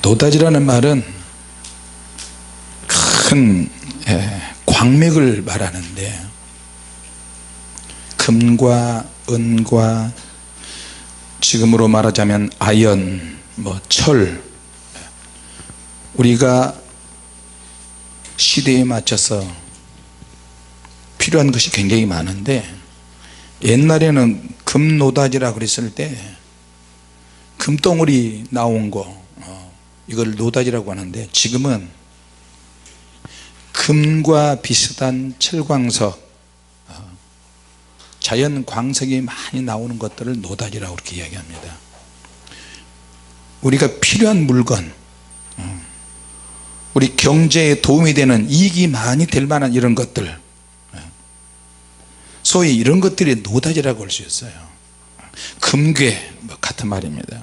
노다지라는 말은 큰 광맥을 말하는데, 금과 은과 지금으로 말하자면 아연, 철, 우리가 시대에 맞춰서 필요한 것이 굉장히 많은데, 옛날에는 금노다지라고 그랬을 때 금덩어리 나온 거, 이걸 노다지라고 하는데, 지금은 금과 비슷한 철광석, 자연 광석이 많이 나오는 것들을 노다지라고 그렇게 이야기합니다. 우리가 필요한 물건, 우리 경제에 도움이 되는, 이익이 많이 될 만한 이런 것들, 소위 이런 것들이 노다지라고 할 수 있어요. 금괴 같은 말입니다.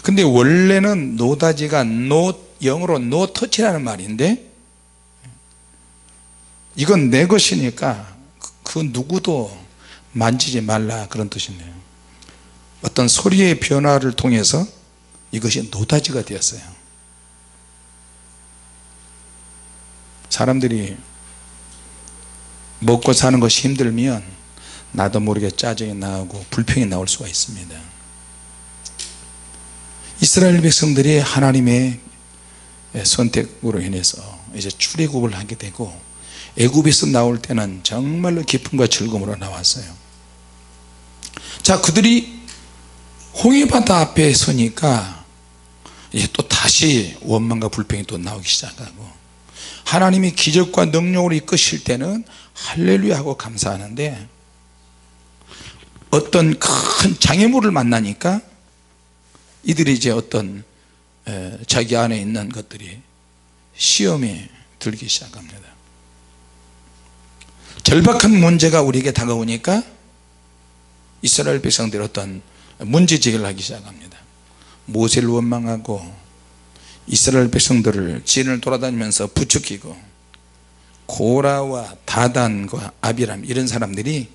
근데 원래는 노다지가 영어로 노터치라는 말인데, 이건 내 것이니까 그 누구도 만지지 말라, 그런 뜻이네요. 어떤 소리의 변화를 통해서 이것이 노다지가 되었어요. 사람들이 먹고 사는 것이 힘들면 나도 모르게 짜증이 나고 불평이 나올 수가 있습니다. 이스라엘 백성들이 하나님의 선택으로 인해서 이제 출애굽을 하게 되고, 애굽에서 나올 때는 정말로 기쁨과 즐거움으로 나왔어요. 자, 그들이 홍해바다 앞에 서니까 이제 또 다시 원망과 불평이 또 나오기 시작하고, 하나님이 기적과 능력으로 이끄실 때는 할렐루야 하고 감사하는데, 어떤 큰 장애물을 만나니까 이들이 이제 어떤 자기 안에 있는 것들이 시험에 들기 시작합니다. 절박한 문제가 우리에게 다가오니까 이스라엘 백성들이 어떤 문제제기를 하기 시작합니다. 모세를 원망하고 이스라엘 백성들을 진을 돌아다니면서 부추기고, 고라와 다단과 아비람, 이런 사람들이,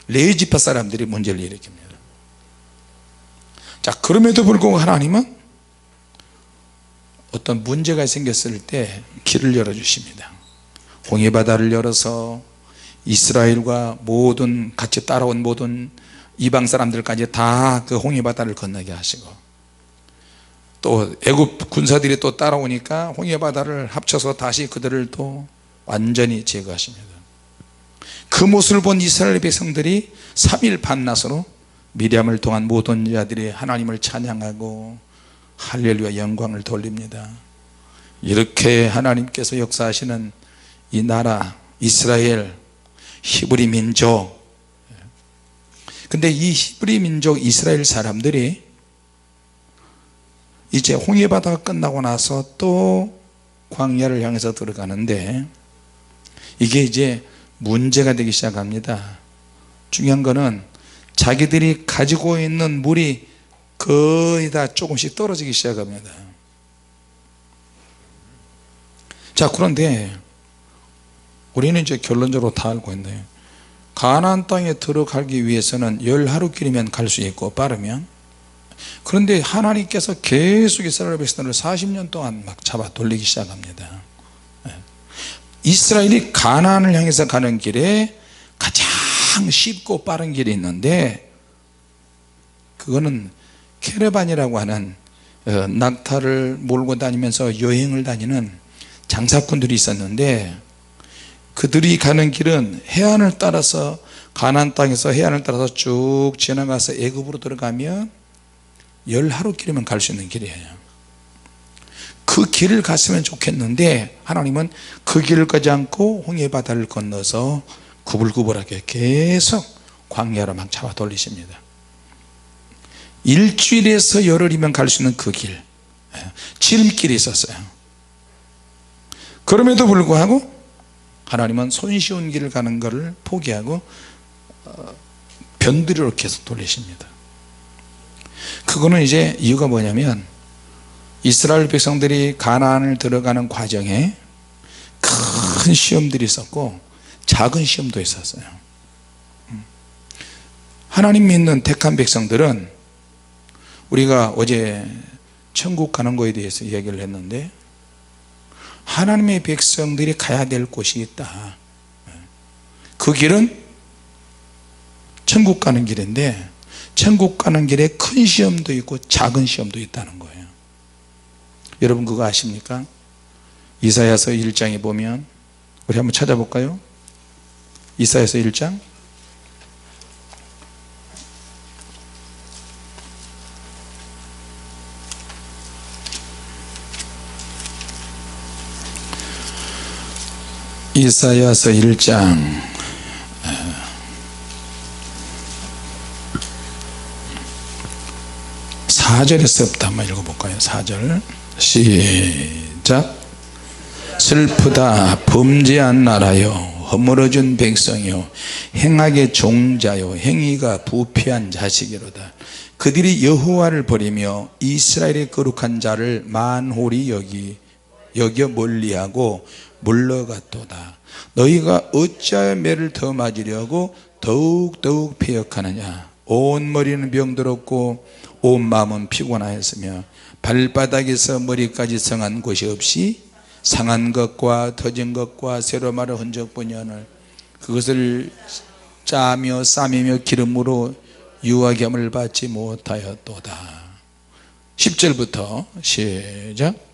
레위지파 사람들이 문제를 일으킵니다. 자, 그럼에도 불구하고 하나님은 어떤 문제가 생겼을 때 길을 열어주십니다. 홍해바다를 열어서 이스라엘과 모든 같이 따라온 모든 이방 사람들까지 다 그 홍해바다를 건너게 하시고, 또 애굽 군사들이 또 따라오니까 홍해바다를 합쳐서 다시 그들을 또 완전히 제거하십니다. 그 모습을 본 이스라엘 백성들이 3일 밤낮으로 미리암을 통한 모든 자들이 하나님을 찬양하고 할렐루야 영광을 돌립니다. 이렇게 하나님께서 역사하시는 이 나라 이스라엘, 히브리 민족, 근데 이 히브리 민족 이스라엘 사람들이 이제 홍해바다가 끝나고 나서 또 광야를 향해서 들어가는데, 이게 이제 문제가 되기 시작합니다. 중요한 거는 자기들이 가지고 있는 물이 거의 다 조금씩 떨어지기 시작합니다. 자, 그런데 우리는 이제 결론적으로 다 알고 있는데, 가나안 땅에 들어가기 위해서는 10하루길이면 갈 수 있고, 빠르면. 그런데 하나님께서 계속 이스라엘 백성들을 40년 동안 막 잡아 돌리기 시작합니다. 이스라엘이 가나안을 향해서 가는 길에 가장 쉽고 빠른 길이 있는데, 그거는 캐러반이라고 하는 낙타를 몰고 다니면서 여행을 다니는 장사꾼들이 있었는데, 그들이 가는 길은 해안을 따라서, 가나안 땅에서 해안을 따라서 쭉 지나가서 애굽으로 들어가면 10하루길이면 갈 수 있는 길이에요. 그 길을 갔으면 좋겠는데, 하나님은 그 길을 가지 않고 홍해바다를 건너서 구불구불하게 계속 광야로 막 잡아 돌리십니다. 일주일에서 열흘이면 갈 수 있는 그 길, 지름길이 있었어요. 그럼에도 불구하고 하나님은 손쉬운 길을 가는 것을 포기하고 변두리로 계속 돌리십니다. 그거는 이제 이유가 뭐냐면, 이스라엘 백성들이 가나안을 들어가는 과정에 큰 시험들이 있었고 작은 시험도 있었어요. 하나님 믿는 택한 백성들은, 우리가 어제 천국 가는 거에 대해서 이야기를 했는데 하나님의 백성들이 가야 될 곳이 있다. 그 길은 천국 가는 길인데 천국 가는 길에 큰 시험도 있고 작은 시험도 있다는 거예요. 여러분 그거 아십니까? 이사야서 1장에 보면 우리 한번 찾아볼까요? 이사야서 1장 이사야서 1장 4절에서부터 한번 읽어볼까요? 4절 시작. 슬프다 범죄한 나라여 허물어진 백성이요 행악의 종자요 행위가 부패한 자식이로다. 그들이 여호와를 버리며 이스라엘의 거룩한 자를 만홀히 여겨 멀리하고 물러갔도다. 너희가 어찌하여 매를 더 맞으려고 더욱 패역하느냐. 온 머리는 병들었고 온 마음은 피곤하였으며 발바닥에서 머리까지 성한 곳이 없이 상한 것과 터진 것과 새로 마른 흔적뿐이오늘 그것을 짜며 싸매며 기름으로 유하게 함을 받지 못하였도다. 10절부터 시작.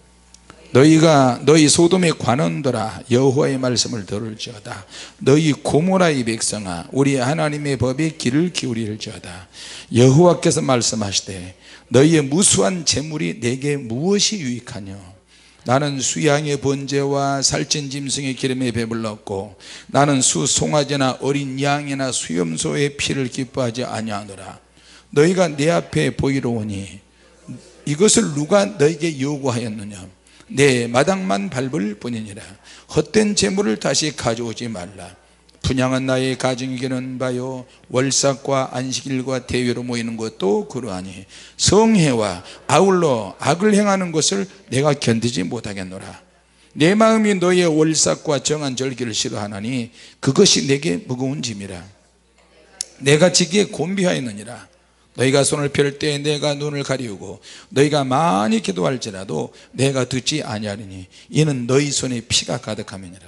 너희 소돔의 관원들아 여호와의 말씀을 들을지어다. 너희 고모라의 백성아 우리 하나님의 법에 귀를 기울일지어다. 여호와께서 말씀하시되 너희의 무수한 재물이 내게 무엇이 유익하뇨. 나는 수양의 번제와 살찐 짐승의 기름에 배불렀고 나는 수송아지나 어린 양이나 수염소의 피를 기뻐하지 아니하노라. 너희가 내 앞에 보이러 오니 이것을 누가 너희에게 요구하였느냐. 내 마당만 밟을 뿐이니라. 헛된 재물을 다시 가져오지 말라. 분향은 나의 가정이 기는 바요 월삭과 안식일과 대회로 모이는 것도 그러하니 성회와 아울러 악을 행하는 것을 내가 견디지 못하겠노라. 내 마음이 너의 월삭과 정한 절기를 싫어하나니 그것이 내게 무거운 짐이라. 내가 지기에 곤비하였느니라. 너희가 손을 펼 때 내가 눈을 가리우고 너희가 많이 기도할지라도 내가 듣지 아니하리니 이는 너희 손에 피가 가득함이니라.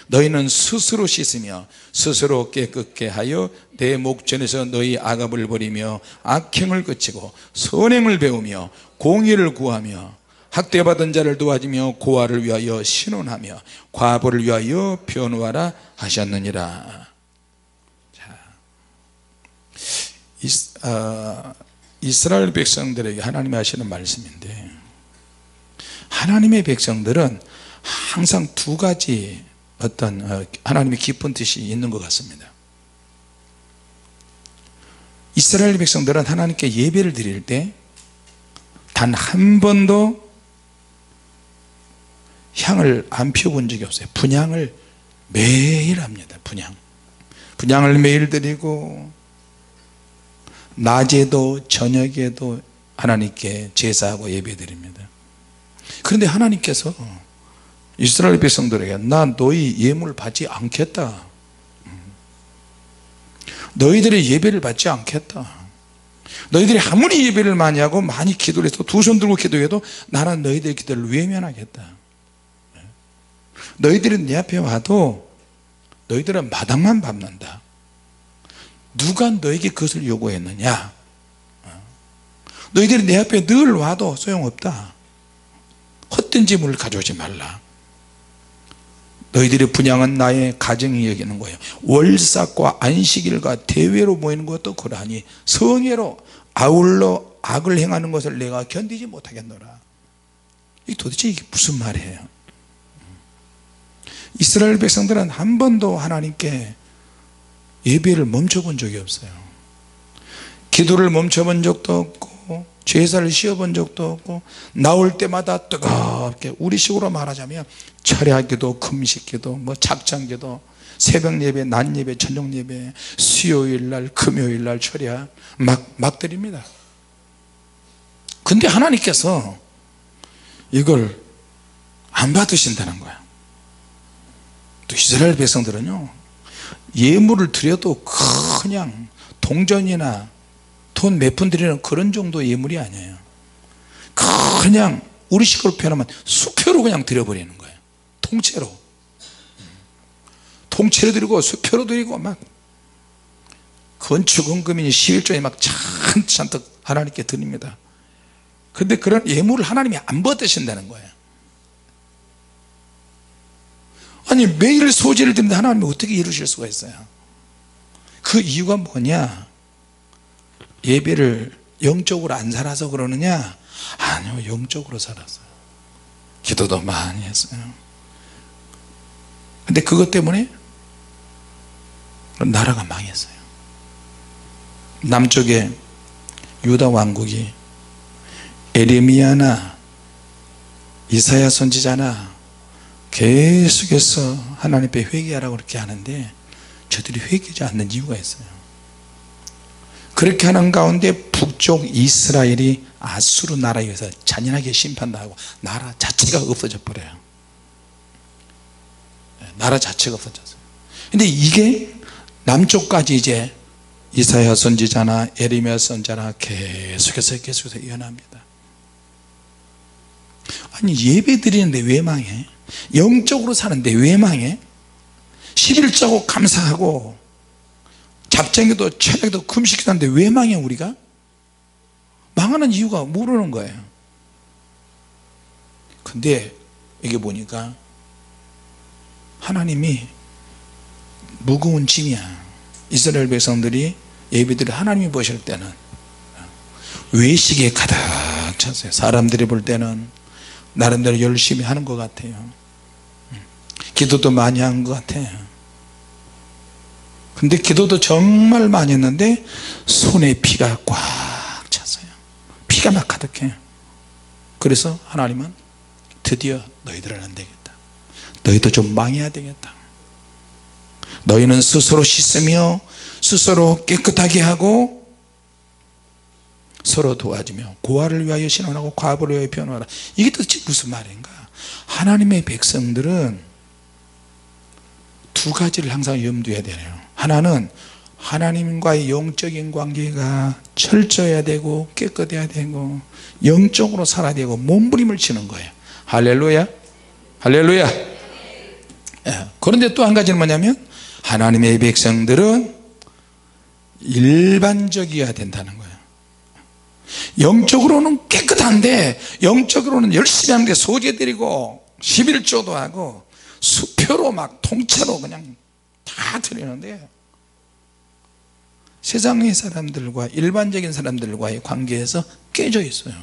너희는 스스로 씻으며 스스로 깨끗게 하여 내 목전에서 너희 악업을 버리며 악행을 그치고 선행을 배우며 공의를 구하며 학대받은 자를 도와주며 고아를 위하여 신원하며 과부를 위하여 변호하라 하셨느니라. 이스라엘 백성들에게 하나님이 하시는 말씀인데 하나님의 백성들은 항상 두 가지 어떤 하나님의 깊은 뜻이 있는 것 같습니다. 이스라엘 백성들은 하나님께 예배를 드릴 때 단 한 번도 향을 안 피워본 적이 없어요. 분향을 매일 합니다. 분향을 매일 드리고 낮에도 저녁에도 하나님께 제사하고 예배드립니다. 그런데 하나님께서 이스라엘 백성들에게 나 너희 예물을 받지 않겠다. 너희들의 예배를 받지 않겠다. 너희들이 아무리 예배를 많이 하고 많이 기도를 해서 두 손 들고 기도해도 나는 너희들의 기도를 외면하겠다. 너희들은 내 앞에 와도 너희들은 마당만 밟는다. 누가 너에게 그것을 요구했느냐. 너희들이 내 앞에 늘 와도 소용없다. 헛된 재물을 가져오지 말라. 너희들의 분향은 나의 가정이 여기는 거예요. 월삭과 안식일과 대회로 모이는 것도 그러하니 성회로 아울러 악을 행하는 것을 내가 견디지 못하겠노라. 도대체 이게 무슨 말이에요? 이스라엘 백성들은 한 번도 하나님께 예배를 멈춰본 적이 없어요. 기도를 멈춰본 적도 없고 제사를 쉬어본 적도 없고 나올 때마다 뜨겁게 우리식으로 말하자면 철야기도 금식기도 작정기도 새벽 예배 낮 예배 저녁 예배 수요일날 금요일날 철야 막 드립니다. 근데 하나님께서 이걸 안 받으신다는 거야. 또 이스라엘 백성들은요 예물을 드려도 그냥 동전이나 돈 몇 푼 드리는 그런 정도 예물이 아니에요. 그냥 우리식으로 표현하면 수표로 그냥 드려버리는 거예요. 통째로 드리고 수표로 드리고 막 건축원금이니 11조에 막 잔뜩 하나님께 드립니다. 근데 그런 예물을 하나님이 안 받으신다는 거예요. 아니 매일 소제를 드리는데 하나님이 어떻게 이루실 수가 있어요? 그 이유가 뭐냐? 예배를 영적으로 안 살아서 그러느냐? 아니요, 영적으로 살았어요. 기도도 많이 했어요. 근데 그것 때문에 나라가 망했어요. 남쪽에 유다 왕국이 에레미야나 이사야 선지자나 계속해서 하나님 앞에 회개하라고 그렇게 하는데 저들이 회개하지 않는 이유가 있어요. 그렇게 하는 가운데 북쪽 이스라엘이 아수르 나라에 의해서 잔인하게 심판당하고 나라 자체가 없어져 버려요. 나라 자체가 없어졌어요. 근데 이게 남쪽까지 이제 이사야 선지자나 에레미야 선지자나 계속해서 예언합니다. 아니 예배 드리는데 왜 망해? 영적으로 사는데 왜 망해? 11조고 감사하고 잡쟁이도 철학도 금식도 하는데 왜 망해? 우리가 망하는 이유가 모르는 거예요. 근데 이게 보니까 하나님이 무거운 짐이야. 이스라엘 백성들이 예배들을 하나님이 보실 때는 외식에 가득 찼어요. 사람들이 볼 때는 나름대로 열심히 하는 것 같아요. 기도도 많이 한 것 같아요. 근데 기도도 정말 많이 했는데 손에 피가 꽉 찼어요. 피가 막 가득해요. 그래서 하나님은 드디어 너희들은 안 되겠다. 너희도 좀 망해야 되겠다. 너희는 스스로 씻으며 스스로 깨끗하게 하고 서로 도와주며 고아를 위하여 신원하고 과부를 위하여 변호하라. 이게 도대체 무슨 말인가? 하나님의 백성들은 두 가지를 항상 염두에 되네요. 하나는 하나님과의 영적인 관계가 철저해야 되고 깨끗해야 되고 영적으로 살아야 되고 몸부림을 치는 거예요. 할렐루야, 할렐루야. 그런데 또 한 가지는 뭐냐면 하나님의 백성들은 일반적이어야 된다는 거예요. 영적으로는 깨끗한데 영적으로는 열심히 하는데 소제드리고 11조도 하고 수표로 막 통째로 그냥 다 드리는데 세상의 사람들과 일반적인 사람들과의 관계에서 깨져 있어요.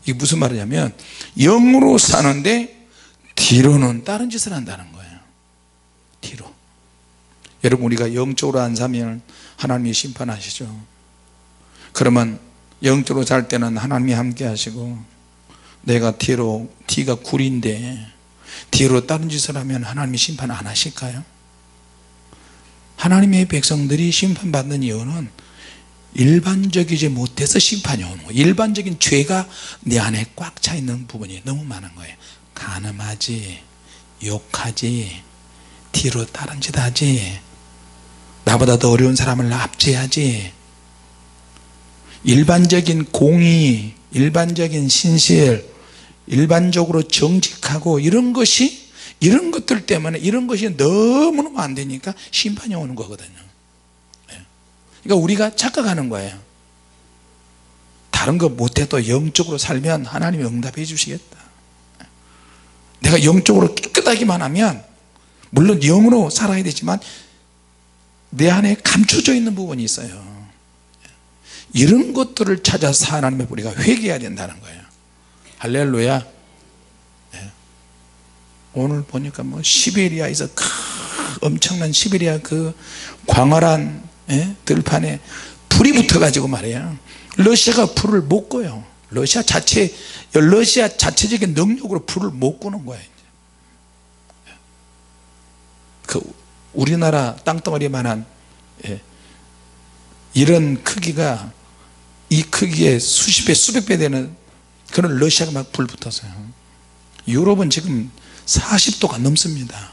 이게 무슨 말이냐면 영으로 사는데 뒤로는 다른 짓을 한다는 거예요. 뒤로. 여러분 우리가 영적으로 안 사면 하나님이 심판하시죠. 그러면 영적으로 살 때는 하나님이 함께 하시고 내가 뒤가 굴인데 뒤로 다른 짓을 하면 하나님이 심판 안 하실까요? 하나님의 백성들이 심판받는 이유는 일반적이지 못해서 심판이 오는 거예요. 일반적인 죄가 내 안에 꽉 차 있는 부분이 너무 많은 거예요. 간음하지, 욕하지, 뒤로 다른 짓 하지, 나보다 더 어려운 사람을 압제하지, 일반적인 공의, 일반적인 신실, 일반적으로 정직하고 이런 것들 때문에 이런 것이 너무너무 안 되니까 심판이 오는 거거든요. 그러니까 우리가 착각하는 거예요. 다른 거 못해도 영적으로 살면 하나님이 응답해 주시겠다. 내가 영적으로 깨끗하기만 하면 물론 영으로 살아야 되지만 내 안에 감춰져 있는 부분이 있어요. 이런 것들을 찾아서 하나님의 우리가 회개해야 된다는 거예요. 할렐루야. 오늘 보니까 뭐 시베리아에서 엄청난 시베리아 그 광활한 들판에 불이 붙어 가지고 말이에요. 러시아가 불을 못 꺼요. 러시아 자체적인 능력으로 불을 못 끄는 거예요. 그 우리나라 땅덩어리만한 이런 크기가 이 크기에 수십 배 수백 배 되는 그런 러시아가 막 불 붙었어요. 유럽은 지금 40도가 넘습니다.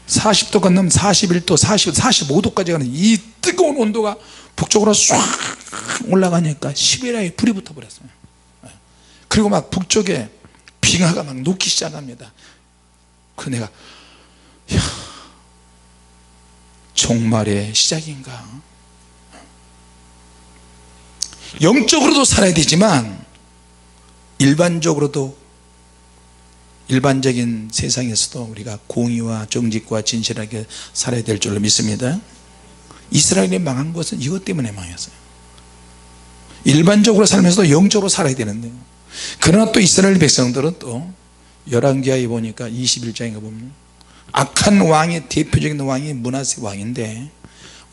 40도가 넘 41도 45도까지 가는 이 뜨거운 온도가 북쪽으로 쫙 올라가니까 시베리아에 불이 붙어 버렸어요. 그리고 막 북쪽에 빙하가 막 녹기 시작합니다. 그 내가 야, 종말의 시작인가. 영적으로도 살아야 되지만 일반적인 세상에서도 우리가 공의와 정직과 진실하게 살아야 될 줄로 믿습니다. 이스라엘이 망한 것은 이것 때문에 망했어요. 일반적으로 살면서도 영적으로 살아야 되는데요. 그러나 또 이스라엘 백성들은 또 열왕기하에 보니까 21장에 보면 악한 왕의 대표적인 왕이 므낫세 왕인데,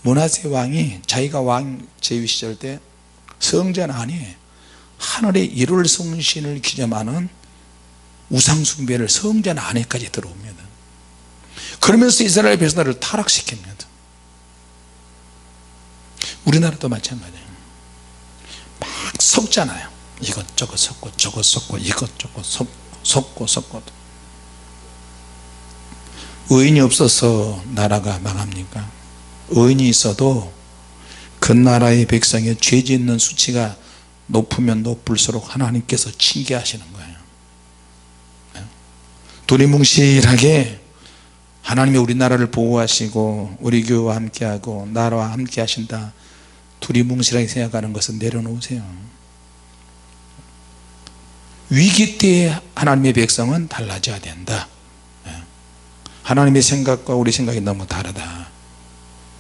므낫세 왕이 자기가 왕 제위 시절 때 성전 안에 하늘의 일월 성신을 기념하는 우상 숭배를 성전 안에까지 들어옵니다. 그러면서 이스라엘 백성들을 타락시킵니다. 우리나라도 마찬가지예요. 막 섞잖아요. 이것저것 섞고 저것 섞고 이것저것 섞고. 의인이 없어서 나라가 망합니까? 의인이 있어도 그 나라의 백성의 죄 짓는 수치가 높으면 높을수록 하나님께서 징계하시는 거예요. 두리뭉실하게 하나님이 우리나라를 보호하시고 우리 교회와 함께하고 나라와 함께 하신다, 두리뭉실하게 생각하는 것은 내려놓으세요. 위기 때에 하나님의 백성은 달라져야 된다. 하나님의 생각과 우리 생각이 너무 다르다.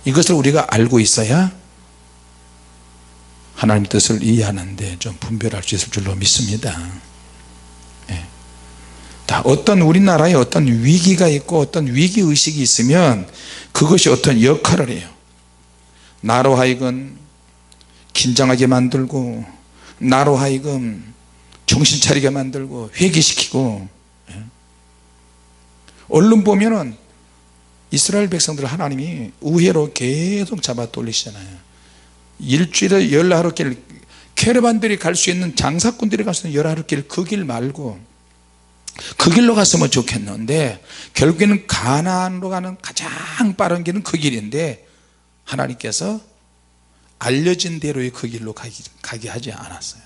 이것을 우리가 알고 있어야 하나님의 뜻을 이해하는데 좀 분별할 수 있을 줄로 믿습니다. 어떤 우리나라에 어떤 위기가 있고 어떤 위기의식이 있으면 그것이 어떤 역할을 해요. 나로 하여금 긴장하게 만들고, 나로 하여금 정신 차리게 만들고 회개시키고. 얼른 보면은 이스라엘 백성들 하나님이 우회로 계속 잡아 돌리시잖아요. 일주일에 10하루길, 캐러반들이 갈 수 있는, 장사꾼들이 갈 수 있는 10하루길 그 길 말고 그 길로 갔으면 좋겠는데 결국에는 가나안으로 가는 가장 빠른 길은 그 길인데 하나님께서 알려진 대로의 그 길로 가게 하지 않았어요.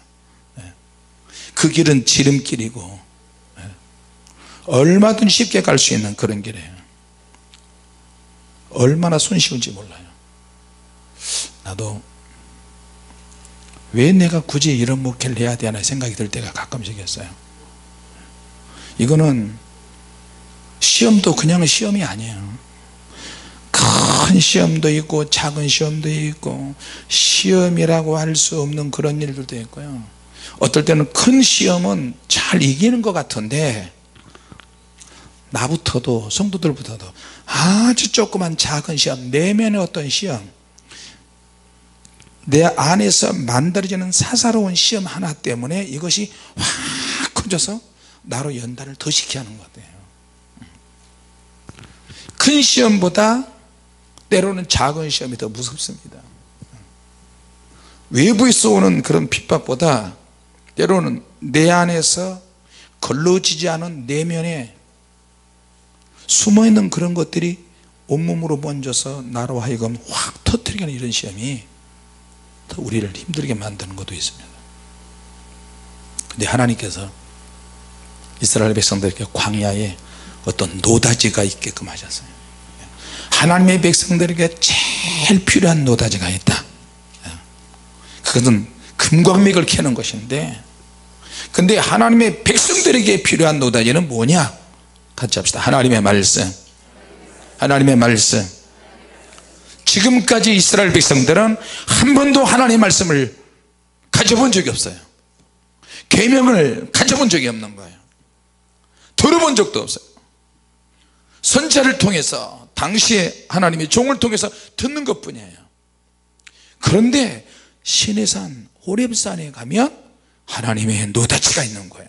그 길은 지름길이고 얼마든 쉽게 갈 수 있는 그런 길이에요. 얼마나 손쉬운지 몰라요. 나도 왜 내가 굳이 이런 목회를 해야 되나 생각이 들 때가 가끔씩 있어요. 이거는 시험도 그냥 시험이 아니에요. 큰 시험도 있고 작은 시험도 있고 시험이라고 할 수 없는 그런 일들도 있고요. 어떨 때는 큰 시험은 잘 이기는 것 같은데 나부터도 성도들부터도 아주 조그만 작은 시험, 내면의 어떤 시험, 내 안에서 만들어지는 사사로운 시험 하나 때문에 이것이 확 커져서 나로 연단을 더 시키게 하는 것 같아요. 큰 시험보다 때로는 작은 시험이 더 무섭습니다. 외부에서 오는 그런 핍박보다 때로는 내 안에서 걸러지지 않은 내면에 숨어있는 그런 것들이 온몸으로 번져서 나로 하여금 확 터뜨리게 하는 이런 시험이 더 우리를 힘들게 만드는 것도 있습니다. 근데 하나님께서 이스라엘 백성들에게 광야에 어떤 노다지가 있게끔 하셨어요. 하나님의 백성들에게 제일 필요한 노다지가 있다. 그것은 금광맥을 캐는 것인데, 근데 하나님의 백성들에게 필요한 노다지는 뭐냐? 같이 합시다. 하나님의 말씀. 하나님의 말씀. 지금까지 이스라엘 백성들은 한 번도 하나님의 말씀을 가져본 적이 없어요. 계명을 가져본 적이 없는 거예요. 들어본 적도 없어요. 선지자를 통해서, 당시에 하나님의 종을 통해서 듣는 것 뿐이에요. 그런데 시내산 호렙산에 가면 하나님의 노다지가 있는 거예요.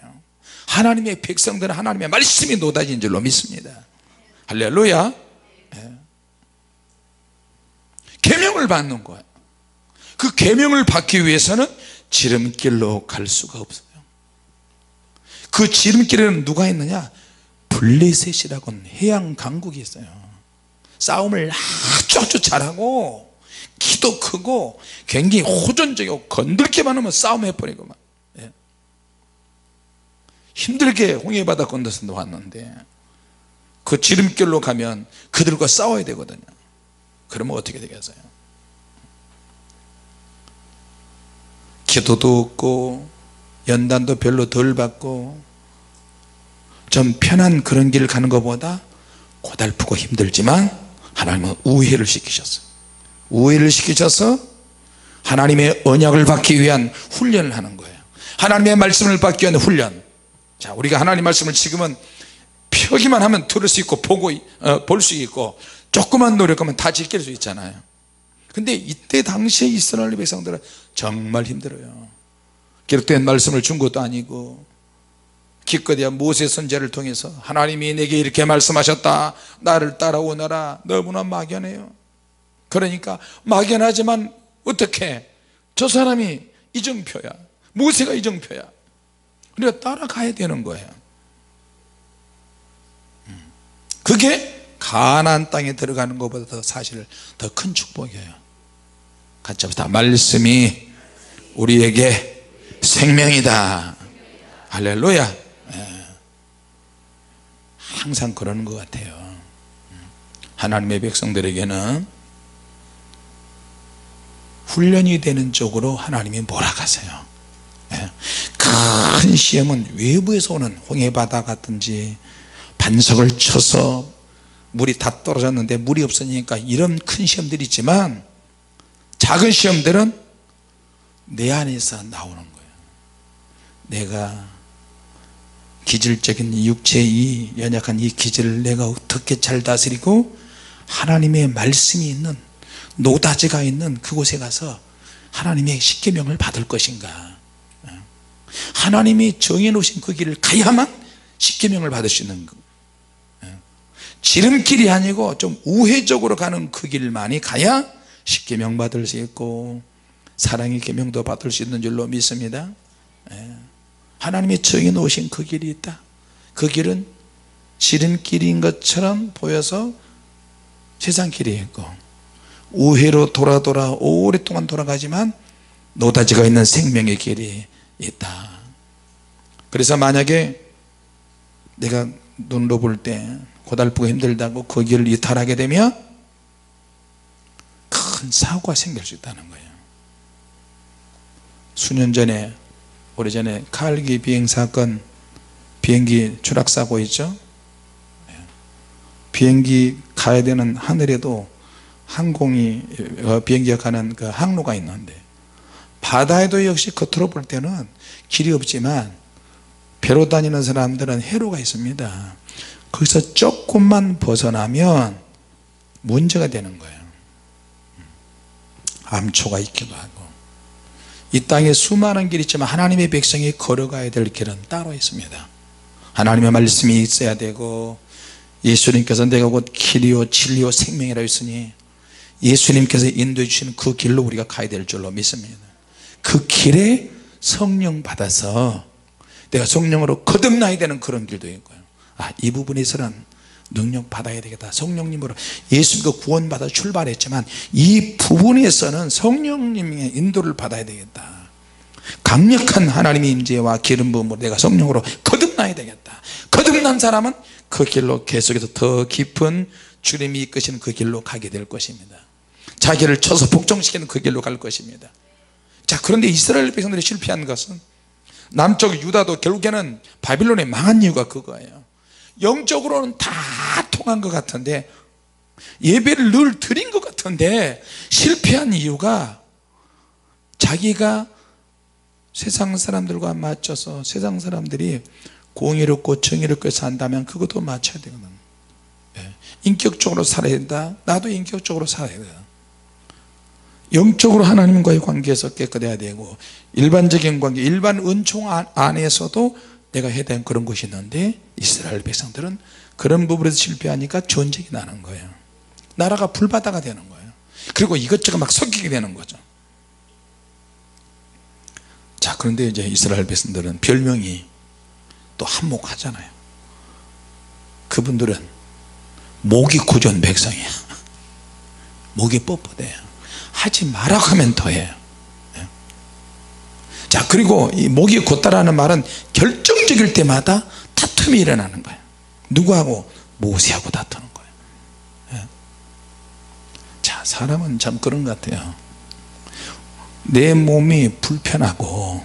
하나님의 백성들은 하나님의 말씀이 노다지인 줄로 믿습니다. 할렐루야. 계명을 받는 거예요. 그 계명을 받기 위해서는 지름길로 갈 수가 없어요. 그 지름길에는 누가 있느냐? 블레셋이라고 하는 해양 강국이 있어요. 싸움을 아주 잘하고 키도 크고 굉장히 호전적이고 건들기만 하면 싸움해버리고 막. 힘들게 홍해바다 건너서 왔는데 그 지름길로 가면 그들과 싸워야 되거든요. 그러면 어떻게 되겠어요? 기도도 없고 연단도 별로 덜 받고 좀 편한 그런 길을 가는 것보다 고달프고 힘들지만 하나님은 우회를 시키셨어요. 우회를 시키셔서 하나님의 언약을 받기 위한 훈련을 하는 거예요. 하나님의 말씀을 받기 위한 훈련. 자, 우리가 하나님 말씀을 지금은 펴기만 하면 들을 수 있고 볼 수 있고 조금만 노력하면 다 지킬 수 있잖아요. 근데 이때 당시에 이스라엘 백성들은 정말 힘들어요. 기록된 말씀을 준 것도 아니고 기껏해야 모세 선지자를 통해서 하나님이 내게 이렇게 말씀하셨다, 나를 따라오너라. 너무나 막연해요. 그러니까 막연하지만 어떻게, 저 사람이 이정표야, 모세가 이정표야, 우리가 따라가야 되는 거예요. 그게 가나안 땅에 들어가는 것보다 사실 더 큰 축복이에요. 같이 합시다. 말씀이 우리에게 생명이다. 할렐루야. 항상 그러는 것 같아요. 하나님의 백성들에게는 훈련이 되는 쪽으로 하나님이 몰아가세요. 큰 시험은 외부에서 오는 홍해바다 같든지 반석을 쳐서 물이 다 떨어졌는데 물이 없으니까 이런 큰 시험들이 있지만 작은 시험들은 내 안에서 나오는 거예요. 내가 기질적인 육체의 이 연약한 이 기질을 내가 어떻게 잘 다스리고 하나님의 말씀이 있는 노다지가 있는 그곳에 가서 하나님의 십계명을 받을 것인가. 하나님이 정해놓으신 그 길을 가야만 십계명을 받을 수 있는 거. 지름길이 아니고 좀 우회적으로 가는 그 길만이 가야 십계명 받을 수 있고 사랑의 계명도 받을 수 있는 줄로 믿습니다. 하나님이 정해놓으신 그 길이 있다. 그 길은 지름길인 것처럼 보여서 세상 길이 있고 우회로 돌아 오랫동안 돌아가지만 노다지가 있는 생명의 길이 있다. 그래서 만약에 내가 눈으로 볼 때 고달프고 힘들다고 그 길을 이탈하게 되면 큰 사고가 생길 수 있다는 거예요. 수년 전에, 오래전에 칼기 비행 사건, 비행기 추락사고 있죠. 비행기 가야 되는 하늘에도 항공이 비행기가 가는 그 항로가 있는데 바다에도 역시 겉으로 볼 때는 길이 없지만 배로 다니는 사람들은 해로가 있습니다. 거기서 조금만 벗어나면 문제가 되는 거예요. 암초가 있기도 하고. 이 땅에 수많은 길이 있지만 하나님의 백성이 걸어가야 될 길은 따로 있습니다. 하나님의 말씀이 있어야 되고 예수님께서 내가 곧 길이요 진리요 생명이라 했으니 예수님께서 인도해 주시는 그 길로 우리가 가야 될 줄로 믿습니다. 그 길에 성령 받아서 내가 성령으로 거듭나야 되는 그런 길도 있고요. 이 부분에서는 능력 받아야 되겠다. 성령님으로 예수님과 구원받아 출발했지만 이 부분에서는 성령님의 인도를 받아야 되겠다. 강력한 하나님의 임재와 기름 부음으로 내가 성령으로 거듭나야 되겠다. 거듭난 사람은 그 길로 계속해서 더 깊은 주님이 이끄시는 그 길로 가게 될 것입니다. 자기를 쳐서 복종시키는 그 길로 갈 것입니다. 자, 그런데 이스라엘 백성들이 실패한 것은 남쪽 유다도 결국에는 바빌론에 망한 이유가 그거예요. 영적으로는 다 통한 것 같은데 예배를 늘 드린 것 같은데 실패한 이유가 자기가 세상 사람들과 맞춰서 세상 사람들이 공의롭고 정의롭게 산다면 그것도 맞춰야 되거든. 인격적으로 살아야 된다. 나도 인격적으로 살아야 돼. 영적으로 하나님과의 관계에서 깨끗해야 되고 일반적인 관계, 일반 은총 안에서도 내가 해야 되는 그런 것이 있는데 이스라엘 백성들은 그런 부분에서 실패하니까 전쟁이 나는 거예요. 나라가 불바다가 되는 거예요. 그리고 이것저것 막 섞이게 되는 거죠. 자, 그런데 이제 이스라엘 백성들은 별명이 또 한몫하잖아요. 그분들은 목이 굳은 백성이야. 목이 뻣뻣해요. 하지 말라고 하면 더해요. 자, 그리고 이 목이 곧다라는 말은 결정적인 기적일 때마다 다툼이 일어나는 거예요. 누구하고? 모세하고 다투는 거예요. 예. 자, 사람은 참 그런 것 같아요. 내 몸이 불편하고,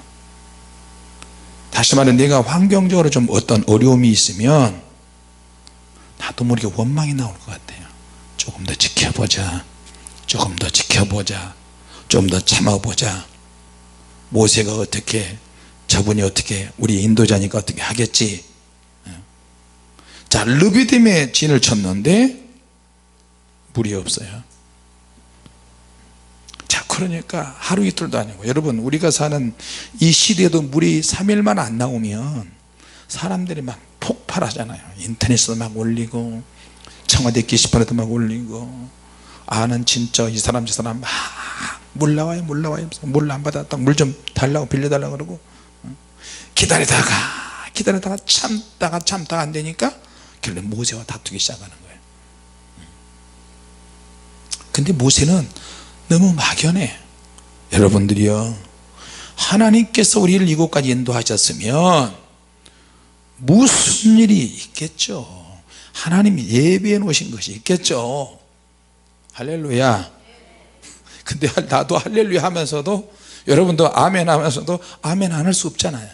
다시 말해 내가 환경적으로 좀 어떤 어려움이 있으면 나도 모르게 원망이 나올 것 같아요. 조금 더 지켜보자, 조금 더 지켜보자, 좀 더 참아보자. 모세가 어떻게, 저분이 어떻게, 우리 인도자니까 어떻게 하겠지. 자, 르비딤에 진을 쳤는데 물이 없어요. 자, 그러니까 하루 이틀도 아니고, 여러분 우리가 사는 이 시대에도 물이 3일만 안 나오면 사람들이 막 폭발하잖아요. 인터넷에도 막 올리고, 청와대 게시판에도 막 올리고, 아는 진짜 이 사람 저 사람 막 물 나와요, 물 나와요, 물 안 받았다, 물 좀 달라고, 빌려달라고 그러고, 기다리다가 참다가 안 되니까 결국 모세와 다투기 시작하는 거예요. 근데 모세는 너무 막연해. 여러분들이요, 하나님께서 우리를 이곳까지 인도하셨으면 무슨 일이 있겠죠. 하나님이 예비해 놓으신 것이 있겠죠. 할렐루야. 근데 나도 할렐루야 하면서도, 여러분도 아멘 하면서도 아멘 안 할 수 없잖아요.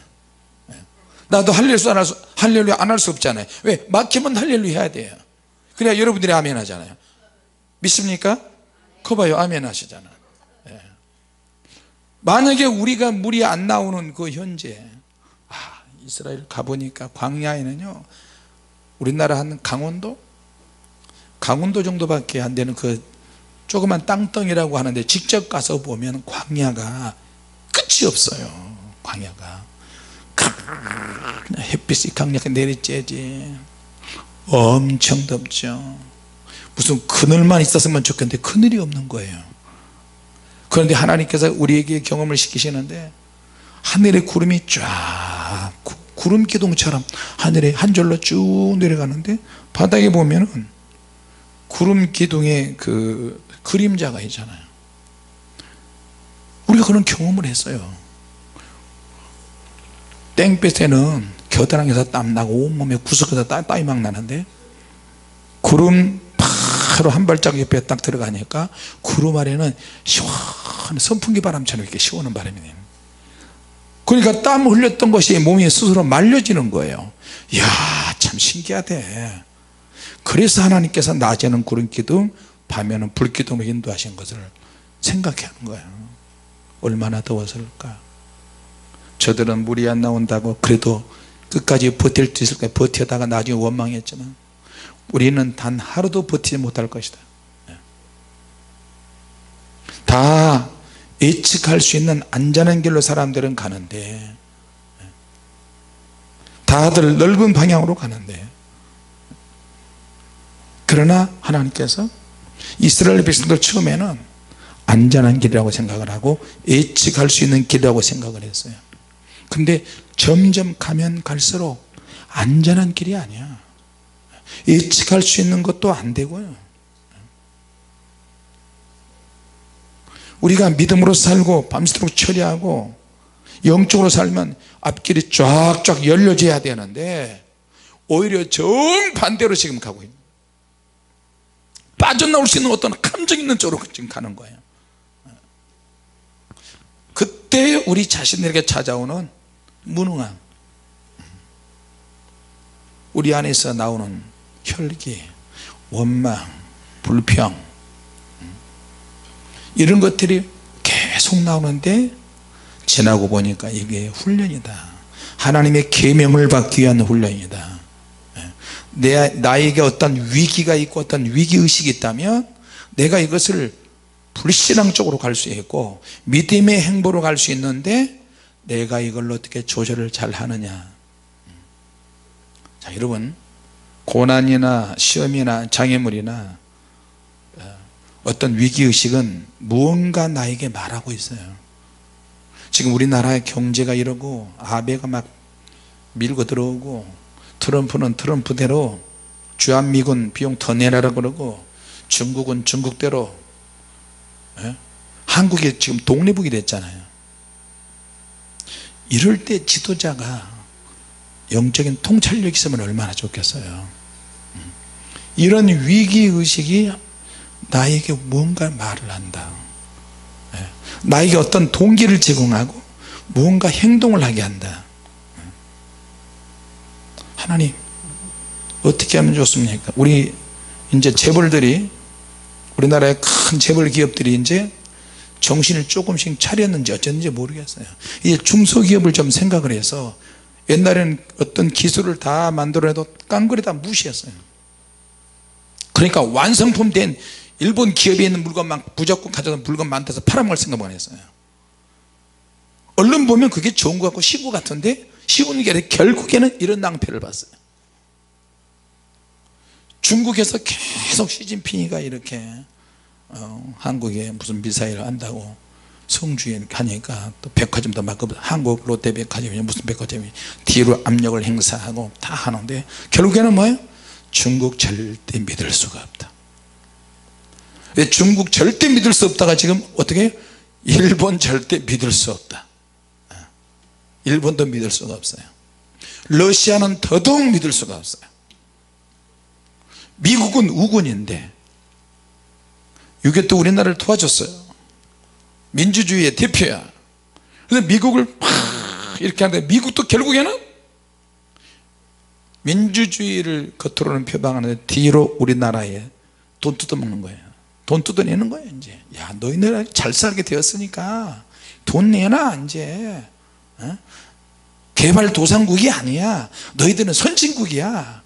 나도 할렐루야 안 할 수 없잖아요. 왜? 막히면 할렐루야 해야 돼요. 그래야 여러분들이 아멘 하잖아요. 믿습니까? 거 봐요, 아멘 하시잖아요. 만약에 우리가 물이 안 나오는 그 현재, 이스라엘 가보니까 광야에는요, 우리나라 한 강원도 정도밖에 안 되는 그 조그만 땅덩이라고 하는데, 직접 가서 보면 광야가 끝이 없어요. 광야가 그냥 햇빛이 강력하게 내리쬐지. 엄청 덥죠. 무슨 그늘만 있었으면 좋겠는데 그늘이 없는 거예요. 그런데 하나님께서 우리에게 경험을 시키시는데, 하늘에 구름이 쫙 구름 기둥처럼 하늘에 한 줄로 쭉 내려가는데, 바닥에 보면은 구름 기둥에 그 그림자가 있잖아요. 우리가 그런 경험을 했어요. 땡볕에는 겨드랑이에서 땀나고 온몸에 구석에서 땀이 막 나는데, 구름 바로 한 발짝 옆에 딱 들어가니까 구름 아래는 시원한 선풍기 바람처럼 이렇게 시원한 바람이 내요. 그러니까 땀 흘렸던 것이 몸이 스스로 말려지는 거예요. 이야, 참 신기하대. 그래서 하나님께서 낮에는 구름 기둥, 밤에는 불 기둥으로 인도하신 것을 생각해 하는 거예요. 얼마나 더웠을까. 저들은 물이 안 나온다고 그래도 끝까지 버틸 수 있을까 버티다가 나중에 원망했지만, 우리는 단 하루도 버티지 못할 것이다. 다 예측할 수 있는 안전한 길로 사람들은 가는데, 다들 넓은 방향으로 가는데, 그러나 하나님께서 이스라엘 백성들 처음에는 안전한 길이라고 생각을 하고 예측할 수 있는 길이라고 생각을 했어요. 근데 점점 가면 갈수록 안전한 길이 아니야. 예측할 수 있는 것도 안 되고요. 우리가 믿음으로 살고 밤새도록 처리하고 영적으로 살면 앞길이 쫙쫙 열려져야 되는데, 오히려 정반대로 지금 가고 있는, 빠져나올 수 있는 어떤 감정 있는 쪽으로 지금 가는 거예요. 그때 우리 자신에게 찾아오는 무능함, 우리 안에서 나오는 혈기, 원망, 불평, 이런 것들이 계속 나오는데, 지나고 보니까 이게 훈련이다. 하나님의 계명을 받기 위한 훈련이다. 나에게 어떤 위기가 있고 어떤 위기의식이 있다면 내가 이것을 불신앙 쪽으로 갈 수 있고 믿음의 행보로 갈 수 있는데, 내가 이걸 어떻게 조절을 잘 하느냐. 자, 여러분, 고난이나 시험이나 장애물이나 어떤 위기의식은 무언가 나에게 말하고 있어요. 지금 우리나라의 경제가 이러고 아베가 막 밀고 들어오고, 트럼프는 트럼프대로 주한미군 비용 더 내라라 그러고, 중국은 중국대로, 한국이 지금 독립국이 됐잖아요. 이럴 때 지도자가 영적인 통찰력이 있으면 얼마나 좋겠어요. 이런 위기의식이 나에게 무언가 말을 한다. 나에게 어떤 동기를 제공하고 무언가 행동을 하게 한다. 하나님 어떻게 하면 좋습니까? 우리 이제 재벌들이, 우리나라의 큰 재벌 기업들이 이제 정신을 조금씩 차렸는지 어쨌는지 모르겠어요. 이제 중소기업을 좀 생각을 해서, 옛날에는 어떤 기술을 다 만들어내도 깡그리 다 무시했어요. 그러니까 완성품 된 일본 기업에 있는 물건만 무조건 가져다 물건 많다서 팔아먹을 생각만 했어요. 얼른 보면 그게 좋은 것 같고 쉬운 것 같은데 쉬운 게 아니라 결국에는 이런 낭패를 봤어요. 중국에서 계속 시진핑이가 이렇게 한국에 무슨 미사일을 한다고 성주에 하니까 또 백화점도 막 한국 롯데백화점이 무슨 백화점이 뒤로 압력을 행사하고 다 하는데 결국에는 뭐예요? 중국 절대 믿을 수가 없다. 왜 중국 절대 믿을 수 없다가 지금 어떻게 해요? 일본 절대 믿을 수 없다. 일본도 믿을 수가 없어요. 러시아는 더더욱 믿을 수가 없어요. 미국은 우군인데 이게 또 우리나라를 도와줬어요. 민주주의의 대표야. 그래서 미국을 막 이렇게 하는데 미국도 결국에는 민주주의를 겉으로는 표방하는데 뒤로 우리나라에 돈 뜯어먹는 거예요. 돈 뜯어내는 거예요. 이제 야 너희들 잘 살게 되었으니까 돈 내놔. 이제 개발도상국이 아니야. 너희들은 선진국이야.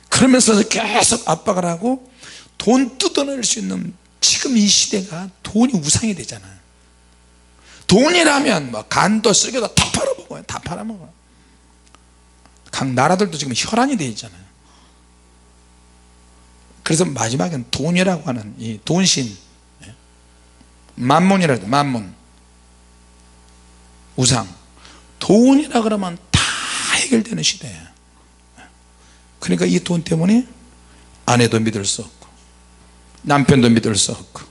그러면서 계속 압박을 하고 돈 뜯어낼 수 있는 지금 이 시대가 돈이 우상이 되잖아요. 돈이라면 뭐 간도 쓸개도 다 팔아먹어요. 다 팔아먹어요. 각 나라들도 지금 혈안이 되어 있잖아요. 그래서 마지막엔 돈이라고 하는 이 돈신, 만몬이라고 해요. 만몬, 우상. 돈이라 그러면 다 해결되는 시대예요. 그러니까 이 돈 때문에 아내도 믿을 수 없고 남편도 믿을 수 없고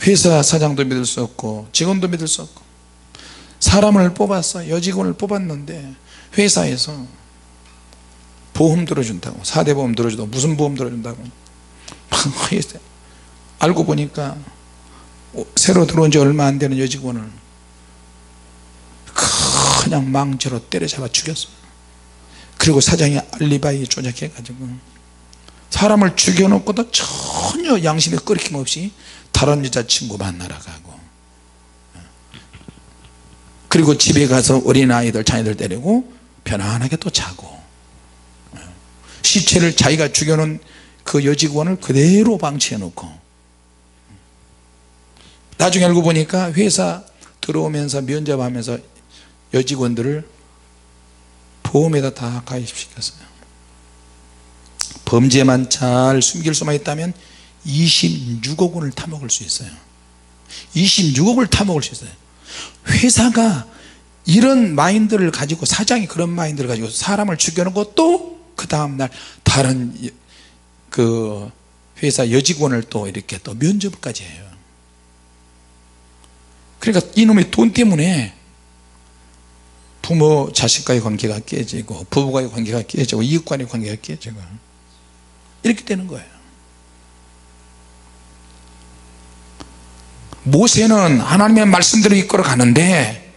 회사 사장도 믿을 수 없고 직원도 믿을 수 없고, 사람을 뽑았어. 여직원을 뽑았는데 회사에서 보험 들어준다고, 4대 보험 들어준다고, 무슨 보험 들어준다고 알고 보니까 새로 들어온 지 얼마 안 되는 여직원을 그냥 망치로 때려잡아 죽였어요. 그리고 사장이 알리바이 조작해 가지고 사람을 죽여놓고도 전혀 양심에 끓이낌 없이 다른 여자친구 만나러 가고, 그리고 집에 가서 어린아이들 자녀들 데리고 편안하게 또 자고, 시체를 자기가 죽여놓은 그 여직원을 그대로 방치해 놓고, 나중에 알고 보니까 회사 들어오면서 면접하면서 여직원들을 보험에다 다 가입시켰어요. 범죄만 잘 숨길 수만 있다면 26억 원을 타먹을 수 있어요. 26억을 타먹을 수 있어요. 회사가 이런 마인드를 가지고, 사장이 그런 마인드를 가지고 사람을 죽여놓고 또 그 다음날 다른 그 회사 여직원을 또 이렇게 또 면접까지 해요. 그러니까 이놈의 돈 때문에 부모 자식과의 관계가 깨지고, 부부와의 관계가 깨지고, 이웃과의 관계가 깨지고 이렇게 되는 거예요. 모세는 하나님의 말씀대로 이끌어 가는데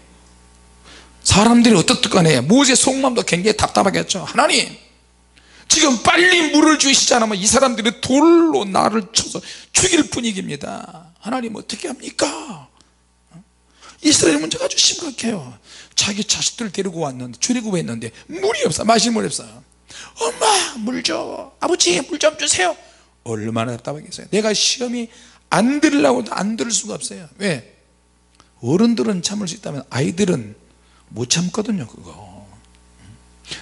사람들이 어떻든 간에 모세 속마음도 굉장히 답답하겠죠. 하나님 지금 빨리 물을 주시지 않으면 이 사람들이 돌로 나를 쳐서 죽일 분위기입니다. 하나님 어떻게 합니까? 이스라엘 문제가 아주 심각해요. 자기 자식들을 데리고 왔는데, 출애굽했는데 물이 없어. 마실 물이 없어요. 엄마 물 줘, 아버지 물 좀 주세요. 얼마나 답답하겠어요. 내가 시험이 안 들으려고 해도 안 들을 수가 없어요. 왜? 어른들은 참을 수 있다면 아이들은 못 참거든요. 그거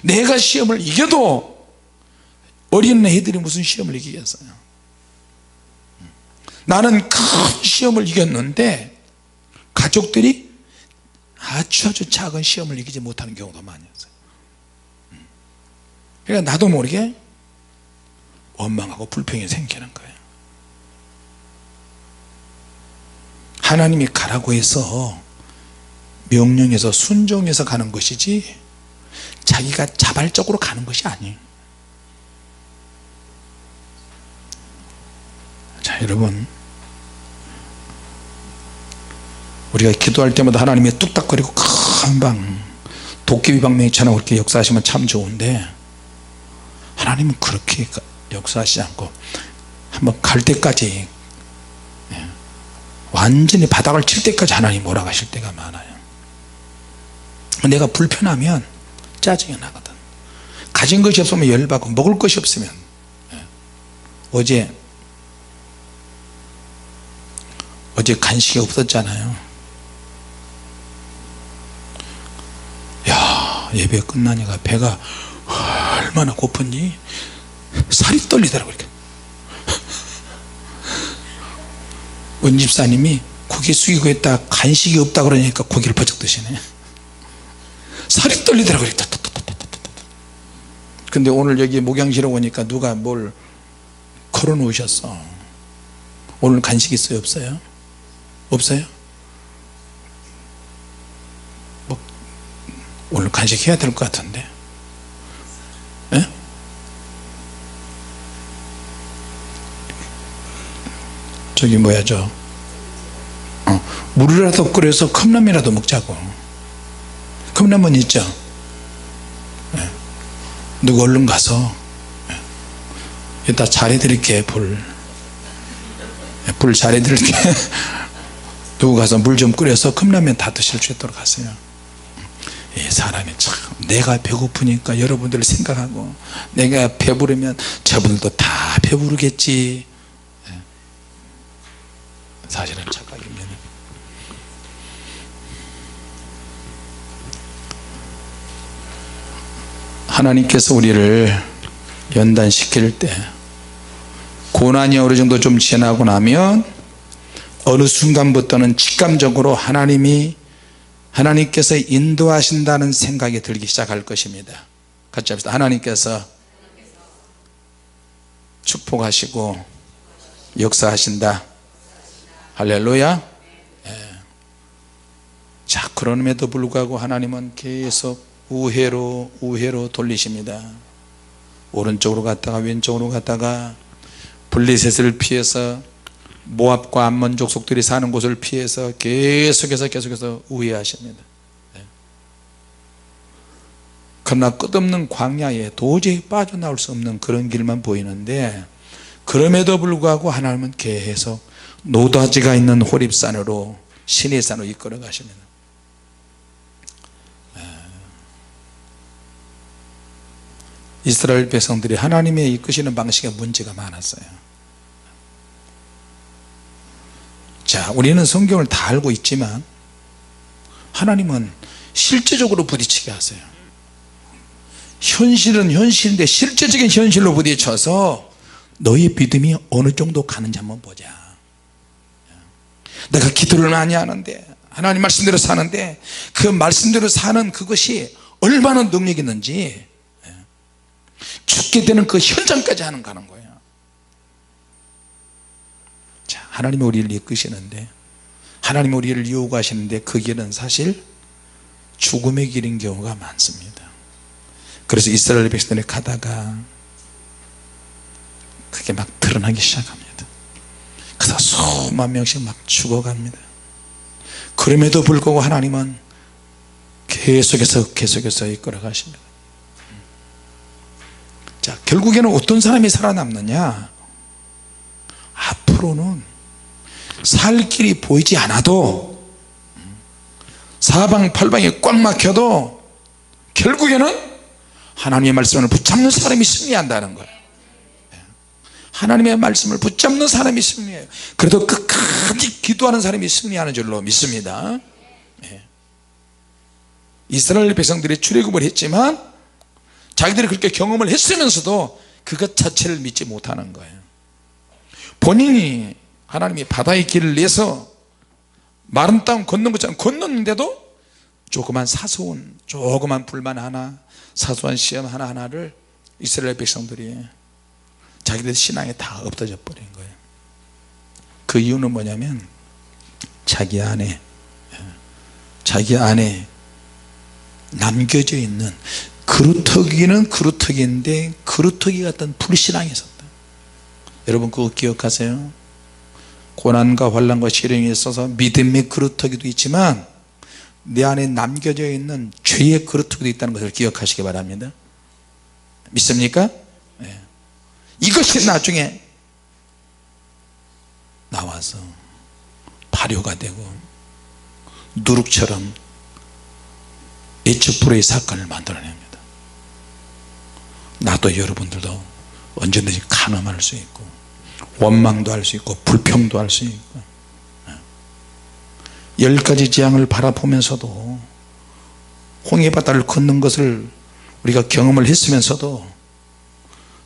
내가 시험을 이겨도 어린 애들이 무슨 시험을 이기겠어요. 나는 큰 시험을 이겼는데 가족들이 아주 작은 시험을 이기지 못하는 경우도 많이 있어요. 그러니까 나도 모르게 원망하고 불평이 생기는 거예요. 하나님이 가라고 해서 명령해서 순종해서 가는 것이지, 자기가 자발적으로 가는 것이 아니에요. 자, 여러분, 우리가 기도할 때마다 하나님의 뚝딱거리고 금방 도깨비 방맹이처럼 그렇게 역사하시면 참 좋은데, 하나님은 그렇게 역사하시지 않고 한번 갈 때까지, 완전히 바닥을 칠 때까지 하나님 몰아가실 때가 많아요. 내가 불편하면 짜증이 나거든. 가진 것이 없으면 열받고, 먹을 것이 없으면. 어제 간식이 없었잖아요. 야, 예배 끝나니까 배가 얼마나 고픈지 살이 떨리더라고요. 은 집사님이 고개 숙이고 있다 간식이 없다 그러니까 고개를 버쩍 드시네. 살이 떨리더라고요. 근데 오늘 여기 목양실에 오니까 누가 뭘 걸어 놓으셨어. 오늘 간식 있어요? 없어요? 없어요? 뭐 오늘 간식 해야 될 것 같은데. 에? 저기 뭐야, 물이라도 끓여서 컵라면이라도 먹자고. 컵라면 있죠? 네. 누구 얼른 가서, 이따 잘해드릴게. 불 잘해드릴게. 누구 가서 물 좀 끓여서 컵라면 다 드실 수 있도록 하세요. 이 사람이 참, 내가 배고프니까 여러분들을 생각하고, 내가 배부르면 저분들도 다 배부르겠지. 사실은 착각입니다. 하나님께서 우리를 연단시킬 때, 고난이 어느 정도 좀 지나고 나면 어느 순간부터는 직감적으로 하나님께서 인도하신다는 생각이 들기 시작할 것입니다. 같이 합시다. 하나님께서 축복하시고 역사하신다. 할렐루야. 자, 그럼에도 불구하고 하나님은 계속 우회로 돌리십니다. 오른쪽으로 갔다가 왼쪽으로 갔다가, 블레셋을 피해서 모압과 암몬 족속들이 사는 곳을 피해서 계속해서 우회하십니다. 그러나 끝없는 광야에 도저히 빠져나올 수 없는 그런 길만 보이는데, 그럼에도 불구하고 하나님은 계속 노다지가 있는 호립산으로, 시내산으로 이끌어 가십니다. 이스라엘 백성들이 하나님의 이끄시는 방식에 문제가 많았어요. 자, 우리는 성경을 다 알고 있지만 하나님은 실제적으로 부딪히게 하세요. 현실은 현실인데 실제적인 현실로 부딪혀서 너의 믿음이 어느 정도 가는지 한번 보자. 내가 기도를 많이 하는데, 하나님 말씀대로 사는데, 그 말씀대로 사는 그것이 얼마나 능력이 있는지, 죽게 되는 그 현장까지 하는가 하는 거예요. 자, 하나님이 우리를 이끄시는데, 하나님이 우리를 유혹하시는데, 그 길은 사실 죽음의 길인 경우가 많습니다. 그래서 이스라엘 백성들이 가다가 그게 막 드러나기 시작합니다. 그래서 수만 명씩 막 죽어갑니다. 그럼에도 불구하고 하나님은 계속해서 이끌어 가십니다. 자, 결국에는 어떤 사람이 살아남느냐? 앞으로는 살 길이 보이지 않아도, 사방팔방이 꽉 막혀도 결국에는 하나님의 말씀을 붙잡는 사람이 승리한다는 거예요. 하나님의 말씀을 붙잡는 사람이 승리해요. 그래도 끝까지 기도하는 사람이 승리하는 줄로 믿습니다. 이스라엘 백성들이 출애굽을 했지만 자기들이 그렇게 경험을 했으면서도 그것 자체를 믿지 못하는 거예요. 본인이 하나님이 바다의 길을 내서 마른 땅 걷는 것처럼 건넜는데도 조그만 불만 하나, 사소한 시험 하나하나를 이스라엘 백성들이 자기들 신앙에 다 엎어져 버린 거예요. 그 이유는 뭐냐면 자기 안에 남겨져 있는 그루터기는 그루터기인데 그루터기 같은 불신앙이 있었다. 여러분 그거 기억하세요? 고난과 환난과 시련이 있어서 믿음의 그루터기도 있지만 내 안에 남겨져 있는 죄의 그루터기도 있다는 것을 기억하시기 바랍니다. 믿습니까? 네. 이것이 나중에 나와서 발효가 되고 누룩처럼 에츠프로의 사건을 만들어냅니다. 나도 여러분들도 언제든지 간음할 수 있고 원망도 할 수 있고 불평도 할 수 있고 10가지 재앙을 바라보면서도 홍해바다를 걷는 것을 우리가 경험을 했으면서도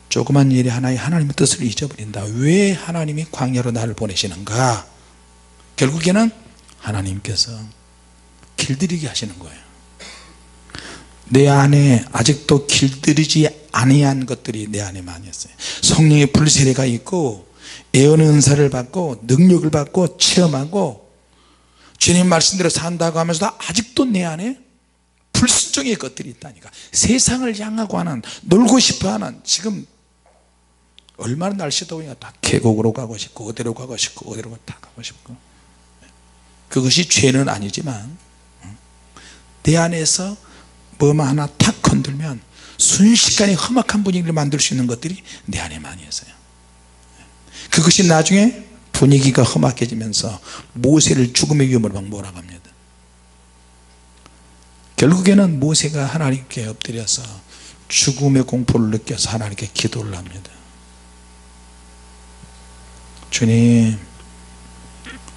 조그만 일이 하나의 하나님의 뜻을 잊어버린다. 왜 하나님이 광야로 나를 보내시는가? 결국에는 하나님께서 길들이게 하시는 거예요. 내 안에 아직도 길들이지 아니한 것들이 내 안에 많이 있어요. 성령의 불세례가 있고 예언의 은사를 받고 능력을 받고 체험하고 주님 말씀대로 산다고 하면서도 아직도 내 안에 불순종의 것들이 있다니까. 세상을 향하고 하는 놀고 싶어하는, 지금 얼마나 날씨 더우니까 다 계곡으로 가고 싶고 어디로 가고 싶고 어디로 다 가고 싶고, 그것이 죄는 아니지만 내 안에서 뭐만 하나 탁 건들면 순식간에 험악한 분위기를 만들 수 있는 것들이 내 안에 많이 있어요. 그것이 나중에 분위기가 험악해지면서 모세를 죽음의 위험으로 막 몰아갑니다. 결국에는 모세가 하나님께 엎드려서 죽음의 공포를 느껴서 하나님께 기도를 합니다. 주님,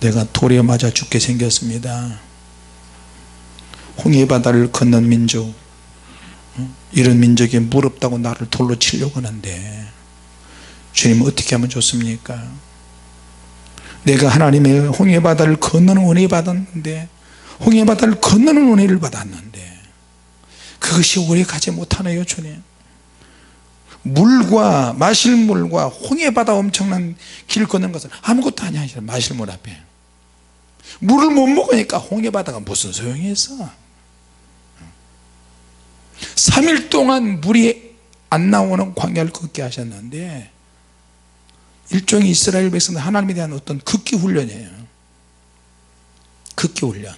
내가 돌에 맞아 죽게 생겼습니다. 홍해바다를 건넌 민족, 이런 민족이 무럽다고 나를 돌로 치려고 하는데 주님 어떻게 하면 좋습니까? 내가 하나님의 홍해바다를 건너는 은혜 받았는데, 홍해바다를 건너는 은혜를 받았는데 그것이 오래 가지 못하네요. 주님, 물과 마실 물과 홍해바다 엄청난 길 걷는 것은 아무것도 아니야. 마실 물 앞에 물을 못 먹으니까 홍해바다가 무슨 소용이 있어. 3일 동안 물이 안 나오는 광야를 걷게 하셨는데 일종의 이스라엘 백성들 하나님에 대한 어떤 극기 훈련이에요. 극기 훈련.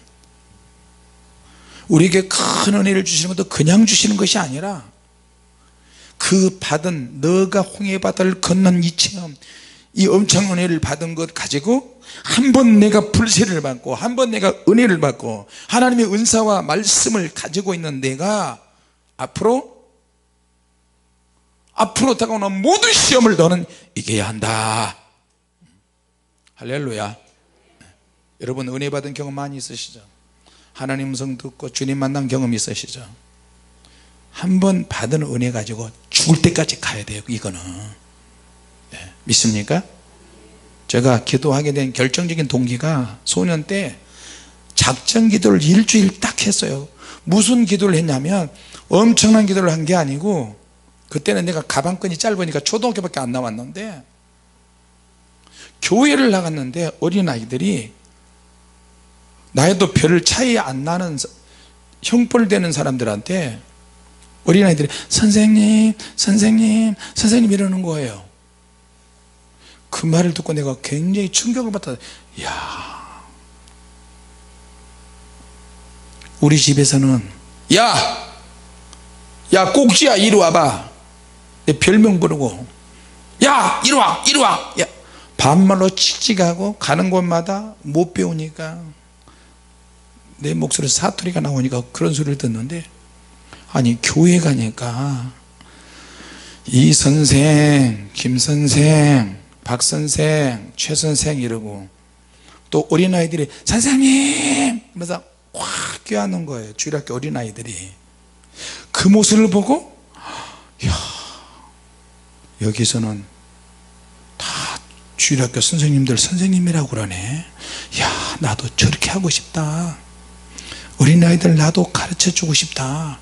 우리에게 큰 은혜를 주시는 것도 그냥 주시는 것이 아니라 그 받은, 너가 홍해바다를 건넌 이 체험, 이 엄청난 은혜를 받은 것 가지고 한 번 내가 불세를 받고 한 번 내가 은혜를 받고 하나님의 은사와 말씀을 가지고 있는 내가 앞으로 다가오는 모든 시험을 너는 이겨야 한다. 할렐루야. 여러분 은혜 받은 경험 많이 있으시죠? 하나님 음성 듣고 주님 만난 경험 있으시죠? 한 번 받은 은혜 가지고 죽을 때까지 가야 돼요. 이거는 믿습니까? 제가 기도하게 된 결정적인 동기가 소년 때 작전 기도를 일주일 딱 했어요. 무슨 기도를 했냐면 엄청난 기도를 한 게 아니고, 그때는 내가 가방끈이 짧으니까 초등학교밖에 안 나왔는데 교회를 나갔는데 어린아이들이 나에도 별 차이 안 나는 형벌 되는 사람들한테 어린아이들이 선생님 선생님 선생님 이러는 거예요. 그 말을 듣고 내가 굉장히 충격을 받았어요. 이야, 우리 집에서는 야 꼭지야 이리 와봐, 내 별명 부르고 야 이리 와 이리 와, 야, 반말로 칙칙하고 가는 곳마다 못 배우니까 내 목소리 사투리가 나오니까 그런 소리를 듣는데, 아니 교회 가니까 이 선생, 김 선생, 박 선생, 최 선생 이러고 또 어린아이들이 선생님 하면서 확 껴안는 거예요. 주일학교 어린아이들이. 그 모습을 보고 야, 여기서는 다 주일학교 선생님들 선생님이라고 그러네. 야, 나도 저렇게 하고 싶다. 어린아이들 나도 가르쳐주고 싶다.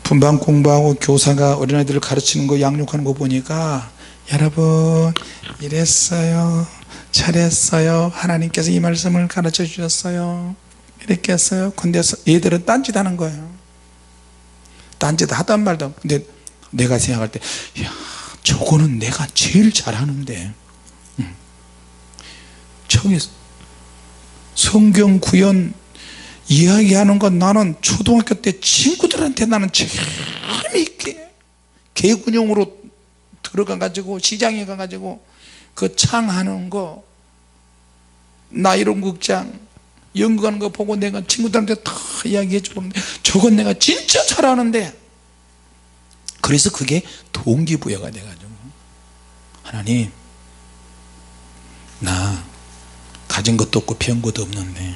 분반 공부하고 교사가 어린아이들을 가르치는 거 양육하는 거 보니까 여러분 이랬어요 저랬어요, 하나님께서 이 말씀을 가르쳐 주셨어요. 이렇게 했어요. 근데 얘들은 딴짓 하는 거예요. 딴짓 하단 말도. 근데 내가 생각할 때, 야, 저거는 내가 제일 잘하는데, 저기 성경 구현 이야기하는 건 나는 초등학교 때 친구들한테 나는 재미있게 개군용으로 들어가 가지고 시장에 가 가지고 그 창하는 거, 나이론 극장 연구하는 거 보고 내가 친구들한테 다 이야기해 주고, 저건 내가 진짜 잘하는데. 그래서 그게 동기부여가 돼가지고, 하나님, 나 가진 것도 없고 배운 것도 없는데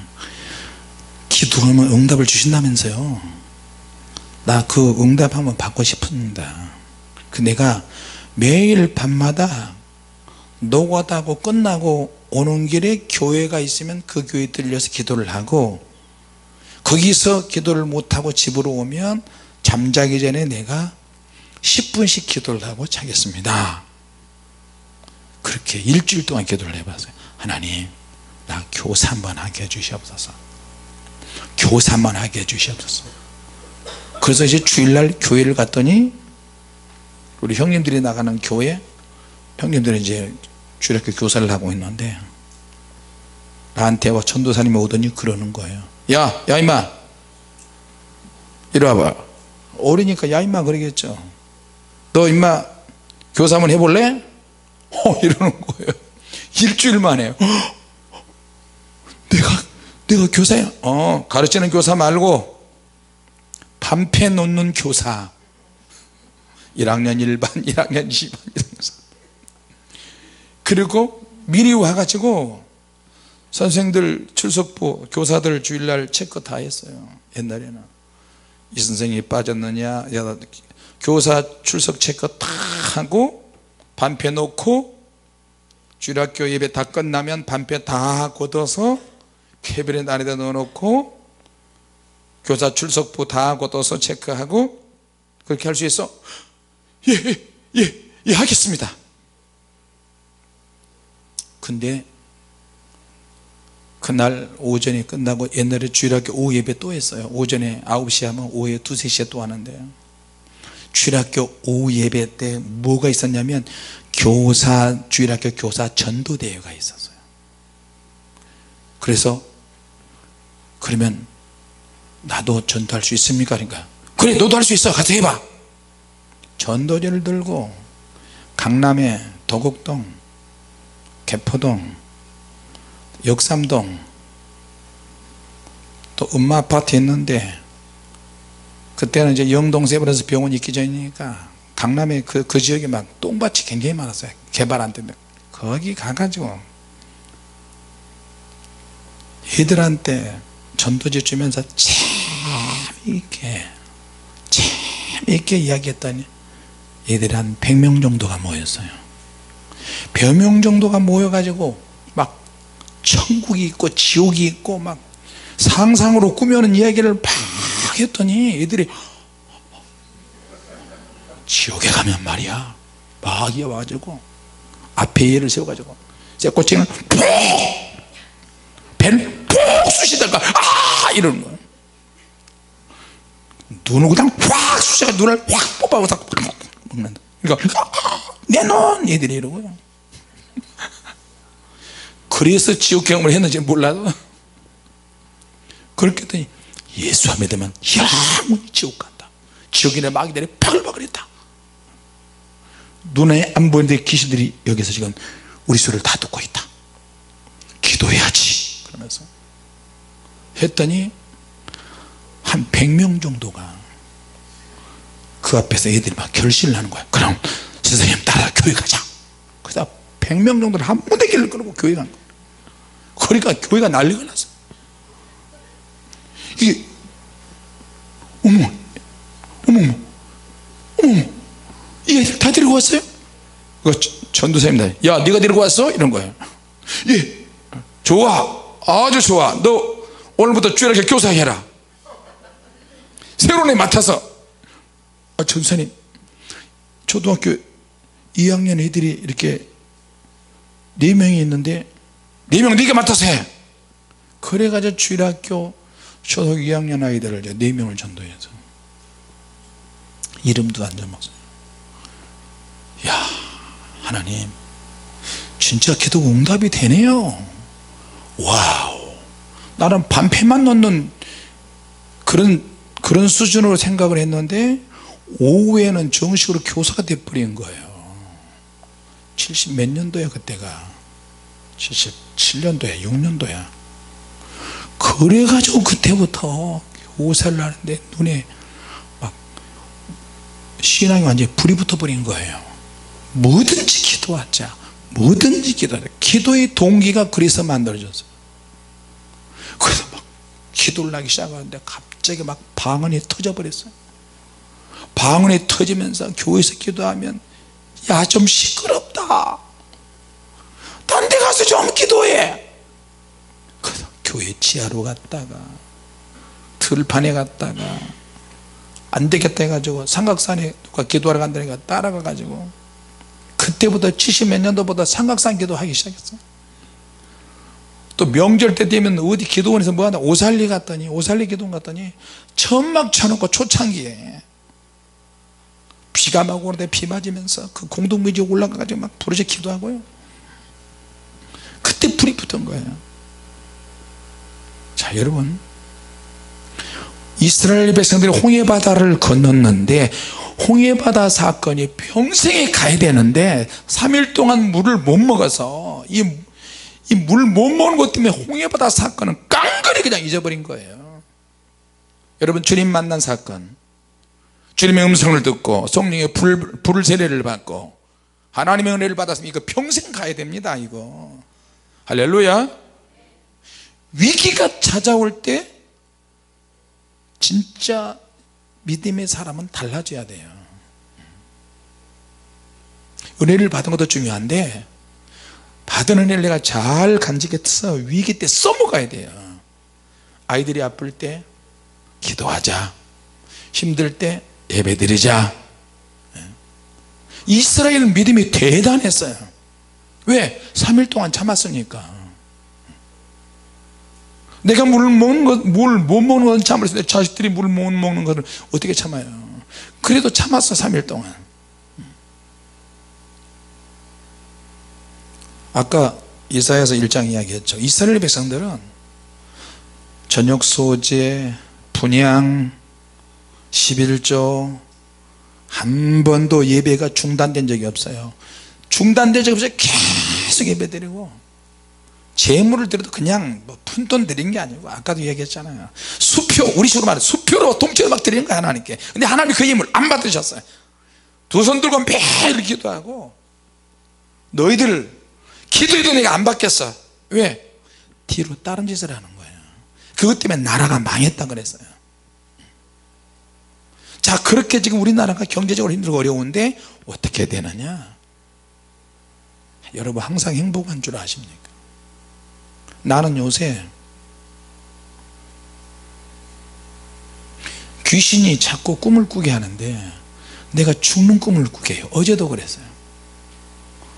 기도하면 응답을 주신다면서요. 나 그 응답 한번 받고 싶습니다. 그 내가 매일 밤마다 노가다고 끝나고 오는 길에 교회가 있으면 그 교회에 들려서 기도를 하고, 거기서 기도를 못하고 집으로 오면 잠자기 전에 내가 10분씩 기도를 하고 자겠습니다. 그렇게 일주일 동안 기도를 해봤어요. 하나님, 나 교사 한번 하게 해주시옵소서. 교사 한번 하게 해주시옵소서. 그래서 이제 주일날 교회를 갔더니, 우리 형님들이 나가는 교회, 형님들이 이제 주일학교 교사를 하고 있는데, 나한테 와 전도사님이 오더니 그러는 거예요. 야 임마, 이리 와봐. 어리니까 야 임마 그러겠죠. 너 임마 교사 한번 해볼래? 이러는 거예요. 일주일 만에. 내가 교사야? 가르치는 교사 말고 반패 놓는 교사. 1학년 1반 1학년 2반 이러면서. 그리고 미리 와가지고 선생들 출석부 교사들 주일날 체크 다 했어요. 옛날에는 이 선생이 빠졌느냐, 교사 출석 체크 다 하고 반패 놓고, 주일학교 예배 다 끝나면 반패 다 걷어서 캐비넷 안에다 넣어놓고, 교사 출석부 다 걷어서 체크하고. 그렇게 할 수 있어? 예 하겠습니다. 근데 그날 오전에 끝나고, 옛날에 주일학교 오후 예배 또 했어요. 오전에 9시 하면 오후에 2, 3시에 또 하는데요. 주일학교 오후 예배 때 뭐가 있었냐면, 주일학교 교사 전도대회가 있었어요. 그래서 그러면 나도 전도할 수 있습니까? 그러니까 그래, 너도 할 수 있어, 가서 해봐. 전도지를 들고 강남에 도곡동, 개포동, 역삼동, 또 엄마 아파트 있는데, 그때는 이제 영동세브란스 병원이 있기 전이니까 강남에 그 지역에 막 똥밭이 굉장히 많았어요. 개발 안 되면 거기 가가지고 애들한테 전도지 주면서 재미있게 이야기했더니 애들이 한 100명 정도가 모였어요. 100명 정도가 모여가지고 막 천국이 있고 지옥이 있고 막 상상으로 꾸며는 이야기를 막 했더니 애들이 지옥에 가면 말이야, 마귀가 와가지고 앞에 얘를 세워가지고 쇠꼬챙이를 푹, 배를 푹 쑤시다가 이러는 거예요. 눈을 그냥 확 쑤셔가 눈을 확 뽑아서 먹는다. 그러니까 내놓은 얘들이 이러고요. 그래서 지옥 경험을 했는지 몰라도 그렇게 했더니 예수 안 믿으면 영원히 지옥 간다. 지옥인의 마귀들이 바글바글했다. 눈에 안 보이는데 귀신들이 여기서 지금 우리 소리를 다 듣고 있다. 기도해야지 그러면서 했더니 한 100명 정도가 그 앞에서 애들이 막 결심을 하는 거야. 그럼 선생님 따라 교회 가자. 그래서 100명 정도를 한 무대기를 끌고 교회 간 거야. 그러니까 교회가 난리가 났어. 이게 어머 이게 다 데리고 왔어요? 전도사님들, 야 네가 데리고 왔어? 이런 거예요. 예, 좋아, 아주 좋아. 너 오늘부터 주일학교 교사 해라. 새로운 애 맡아서. 전도사님, 초등학교 2학년 애들이 이렇게 4명이 있는데 4명 네가 맡아서 해. 그래가지고 주일학교 초등 2학년 아이들을 4명을 전도해서 이름도 안 적었어요. 야, 하나님 진짜 기도 응답이 되네요. 와우, 나는 반패만 넣는 그런 수준으로 생각을 했는데 오후에는 정식으로 교사가 돼버린 거예요. 70 몇 년도야 그때가, 77년도야 6년도야 그래가지고 그때부터 교사를 하는데 눈에 막 신앙이 완전히 불이 붙어버린 거예요. 뭐든지 기도하자, 뭐든지 기도하자. 기도의 동기가 그래서 만들어졌어요. 그래서 막 기도를 하기 시작하는데 갑자기 막 방언이 터져버렸어요. 방언이 터지면서 교회에서 기도하면 야, 좀 시끄럽다, 딴 데 가서 좀 기도해. 그래서 교회 지하로 갔다가 들판에 갔다가 안 되겠다 해가지고 삼각산에 누가 기도하러 간다니까 따라가 가지고 그때부터 70 몇 년도보다 삼각산 기도하기 시작했어요. 또 명절 때 되면 어디 기도원에서 뭐하나 오살리 갔더니, 오살리 기도원 갔더니 천막 쳐놓고 초창기에 비가 막 오는데 비 맞으면서 그 공동묘지에 올라가가지고 막 부르짖어 기도하고요. 그때 불이 붙은 거예요. 자, 여러분, 이스라엘 백성들이 홍해바다를 건넜는데 홍해바다 사건이 평생에 가야 되는데 3일 동안 물을 못 먹어서 이 물 못 먹는 것 때문에 홍해바다 사건은 깡그리 그냥 잊어버린 거예요. 여러분, 주님 만난 사건, 주님의 음성을 듣고 성령의 불을 세례를 받고 하나님의 은혜를 받았으면 이거 평생 가야 됩니다. 이거 할렐루야. 위기가 찾아올 때 진짜 믿음의 사람은 달라져야 돼요. 은혜를 받은 것도 중요한데 받은 은혜를 내가 잘 간직해서 위기 때 써먹어야 돼요. 아이들이 아플 때 기도하자, 힘들 때 예배드리자. 이스라엘은 믿음이 대단했어요. 왜? 3일 동안 참았으니까. 내가 물을 먹는 것, 물 못 먹는 건 참을 수 있는데 자식들이 물을 못 먹는 것을 어떻게 참아요? 그래도 참았어. 3일 동안. 아까 이사야서 1장 이야기했죠. 이스라엘 백성들은 저녁 소재, 분향, 11조 한 번도 예배가 중단된 적이 없어요. 중단된 적이 없어요. 계속 예배드리고 재물을 드려도 그냥 뭐 푼돈 드린 게 아니고 아까도 얘기했잖아요. 수표, 우리 식으로 말해 수표로 통째로 막 드리는 거야 하나님께. 근데 하나님이 그 힘을 안 받으셨어요. 두 손 들고 매일 기도하고 너희들 기도해도 내가 안 받겠어. 왜? 뒤로 다른 짓을 하는 거예요. 그것 때문에 나라가 망했다 그랬어요. 자, 그렇게 지금 우리나라가 경제적으로 힘들고 어려운데 어떻게 되느냐? 여러분 항상 행복한 줄 아십니까? 나는 요새 귀신이 자꾸 꿈을 꾸게 하는데 내가 죽는 꿈을 꾸게 해요. 어제도 그랬어요.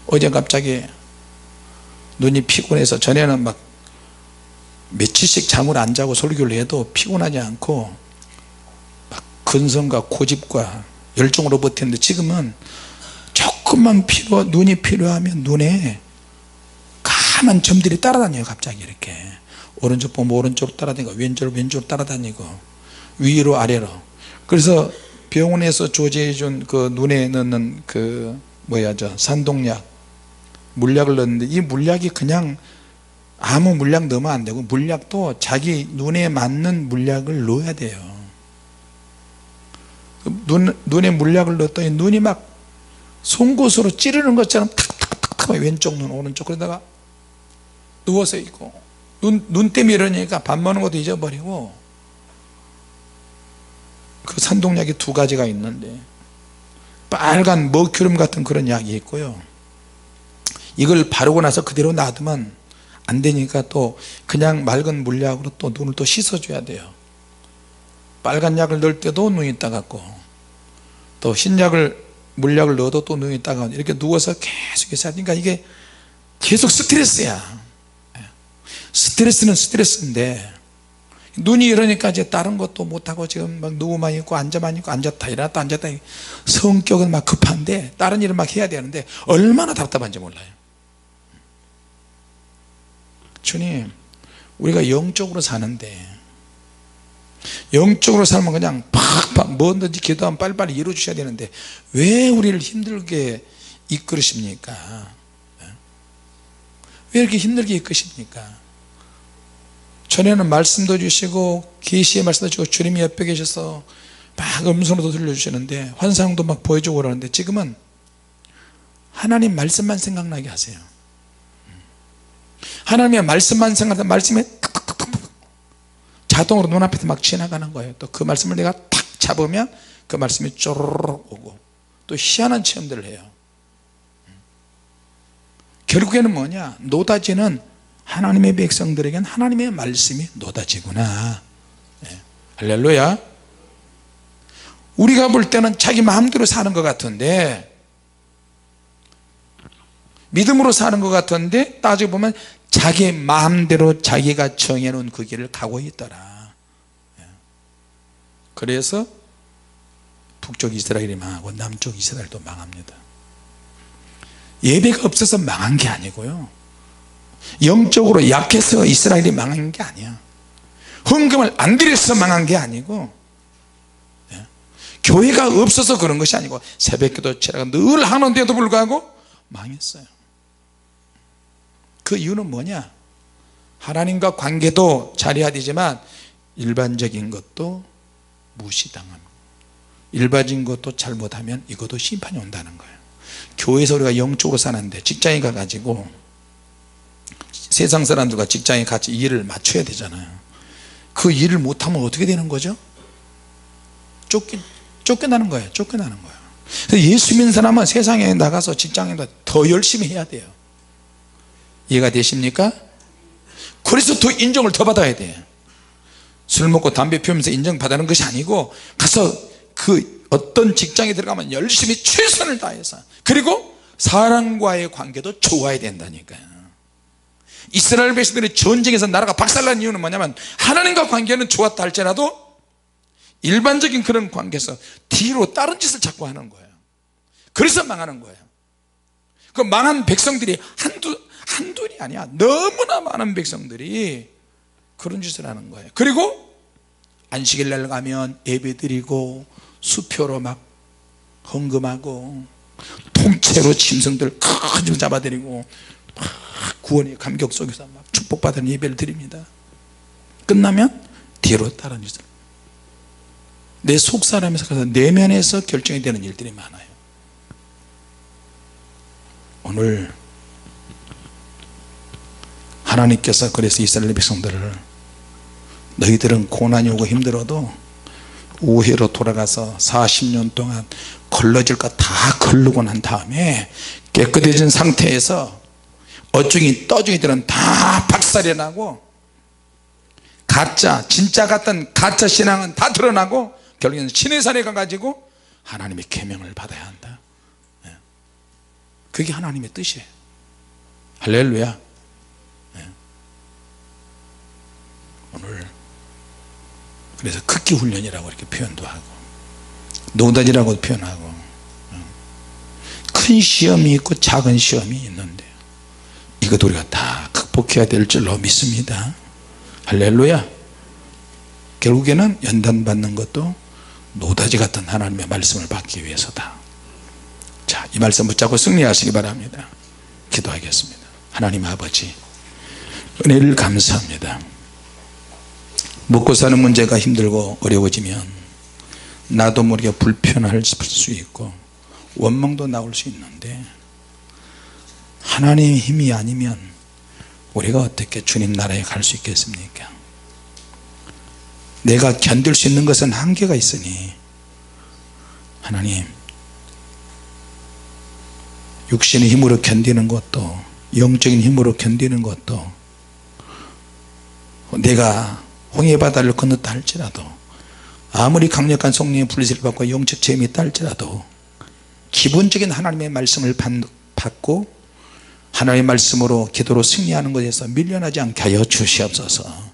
어제 갑자기 눈이 피곤해서, 전에는 막 며칠씩 잠을 안 자고 설교를 해도 피곤하지 않고 막 근성과 고집과 열정으로 버텼는데 지금은 조금만 눈이 필요하면 눈에 까만 점들이 따라다녀요. 갑자기 이렇게 오른쪽 보면 오른쪽 따라다니고 왼쪽 따라다니고 위로 아래로. 그래서 병원에서 조제해 준 그 눈에 넣는 그 산동약 물약을 넣었는데 이 물약이 그냥 아무 물약 넣으면 안 되고 물약도 자기 눈에 맞는 물약을 넣어야 돼요. 눈에 물약을 넣었더니 눈이 막 송곳으로 찌르는 것처럼 탁탁탁 왼쪽 눈 오른쪽. 그러다가 누워서 있고 눈 때문에 이러니까 밥 먹는 것도 잊어버리고. 그 산동약이 2가지가 있는데 빨간 머큐름 같은 그런 약이 있고요. 이걸 바르고 나서 그대로 놔두면 안 되니까 또 그냥 맑은 물약으로 또 눈을 또 씻어줘야 돼요. 빨간 약을 넣을 때도 눈이 따갑고 또 흰 물약을 넣어도 또 눈이 따가워. 이렇게 누워서 계속 있어야 하니까 이게 계속 스트레스야. 스트레스는 스트레스인데 눈이 이러니까 이제 다른 것도 못하고 지금 막 누워만 있고 앉아만 있고 앉았다 일어났다 앉았다. 성격은 막 급한데 다른 일을 막 해야 되는데 얼마나 답답한지 몰라요. 주님, 우리가 영적으로 사는데 영적으로 살면 그냥 팍팍 뭐든지 기도하면 빨리빨리 이루어 주셔야 되는데 왜 우리를 힘들게 이끌으십니까? 왜 이렇게 힘들게 이끄십니까? 전에는 말씀도 주시고 계시의 말씀도 주시고 주님이 옆에 계셔서 막 음성으로도 들려주시는데 환상도 막 보여주고 그러는데 지금은 하나님 말씀만 생각나게 하세요. 하나님의 말씀만 생각하다 말씀에 탁탁탁탁 자동으로 눈앞에서 막 지나가는 거예요. 또 그 말씀을 내가 탁 잡으면 그 말씀이 쪼르륵 오고 또 희한한 체험들을 해요. 결국에는 뭐냐, 노다지는 하나님의 백성들에겐 하나님의 말씀이 노다지구나. 네. 할렐루야. 우리가 볼 때는 자기 마음대로 사는 것 같은데, 믿음으로 사는 것 같은데 따지고 보면 자기 마음대로 자기가 정해놓은 그 길을 가고 있더라. 그래서 북쪽 이스라엘이 망하고 남쪽 이스라엘도 망합니다. 예배가 없어서 망한 게 아니고요, 영적으로 약해서 이스라엘이 망한 게 아니야. 헌금을 안 드려서 망한 게 아니고, 교회가 없어서 그런 것이 아니고 새벽기도 치라가 늘 하는데도 불구하고 망했어요. 그 이유는 뭐냐, 하나님과 관계도 잘해야 되지만 일반적인 것도 무시당함, 일반적인 것도 잘못하면 이것도 심판이 온다는 거예요. 교회에서 우리가 영적으로 사는데 직장에 가가지고 세상 사람들과 직장에 같이 일을 맞춰야 되잖아요. 그 일을 못하면 어떻게 되는 거죠? 쫓겨나는 거예요. 쫓겨나는 거예요. 그래서 예수 믿는 사람은 세상에 나가서 직장에 더 열심히 해야 돼요. 이해가 되십니까? 그래서 더 인정을 더 받아야 돼. 술 먹고 담배 피우면서 인정받는 것이 아니고 가서 그 어떤 직장에 들어가면 열심히 최선을 다해서, 그리고 사람과의 관계도 좋아야 된다니까요. 이스라엘 백성들이 전쟁에서 나라가 박살난 이유는 뭐냐면 하나님과 관계는 좋았다 할지라도 일반적인 그런 관계에서 뒤로 다른 짓을 자꾸 하는 거예요. 그래서 망하는 거예요. 그 망한 백성들이 한둘이 아니야. 너무나 많은 백성들이 그런 짓을 하는 거예요. 그리고 안식일 날 가면 예배 드리고 수표로 막 헌금하고 통째로 짐승들 큰 짐 잡아드리고 막 구원의 감격 속에서 막 축복받은 예배를 드립니다. 끝나면 뒤로 다른 짓을, 내 속사람에서 가서 내면에서 결정이 되는 일들이 많아요. 오늘 하나님께서 그래서 이스라엘 백성들을, 너희들은 고난이 오고 힘들어도 우회로 돌아가서 40년 동안 걸러질 거 다 걸르고 난 다음에 깨끗해진 상태에서 어중이 떠중이들은 다 박살이 나고 가짜 진짜 같던 가짜 신앙은 다 드러나고 결국에는 신의 산에 가가지고 하나님의 계명을 받아야 한다. 그게 하나님의 뜻이에요. 할렐루야. 오늘 그래서 극기 훈련이라고 이렇게 표현도 하고 노다지라고 표현하고, 큰 시험이 있고 작은 시험이 있는데 이것 우리가 다 극복해야 될 줄로 믿습니다. 할렐루야. 결국에는 연단받는 것도 노다지 같은 하나님의 말씀을 받기 위해서다. 자, 이 말씀 붙잡고 승리하시기 바랍니다. 기도하겠습니다. 하나님 아버지, 은혜를 감사합니다. 먹고 사는 문제가 힘들고 어려워지면 나도 모르게 불편할 수 있고 원망도 나올 수 있는데, 하나님의 힘이 아니면 우리가 어떻게 주님 나라에 갈 수 있겠습니까? 내가 견딜 수 있는 것은 한계가 있으니 하나님, 육신의 힘으로 견디는 것도 영적인 힘으로 견디는 것도, 내가 홍해바다를 건넜다 할지라도 아무리 강력한 성령의 불리시를 받고 영적 체험이 있다 할지라도 기본적인 하나님의 말씀을 받고 하나님의 말씀으로 기도로 승리하는 것에서 밀려나지 않게 하여 주시옵소서.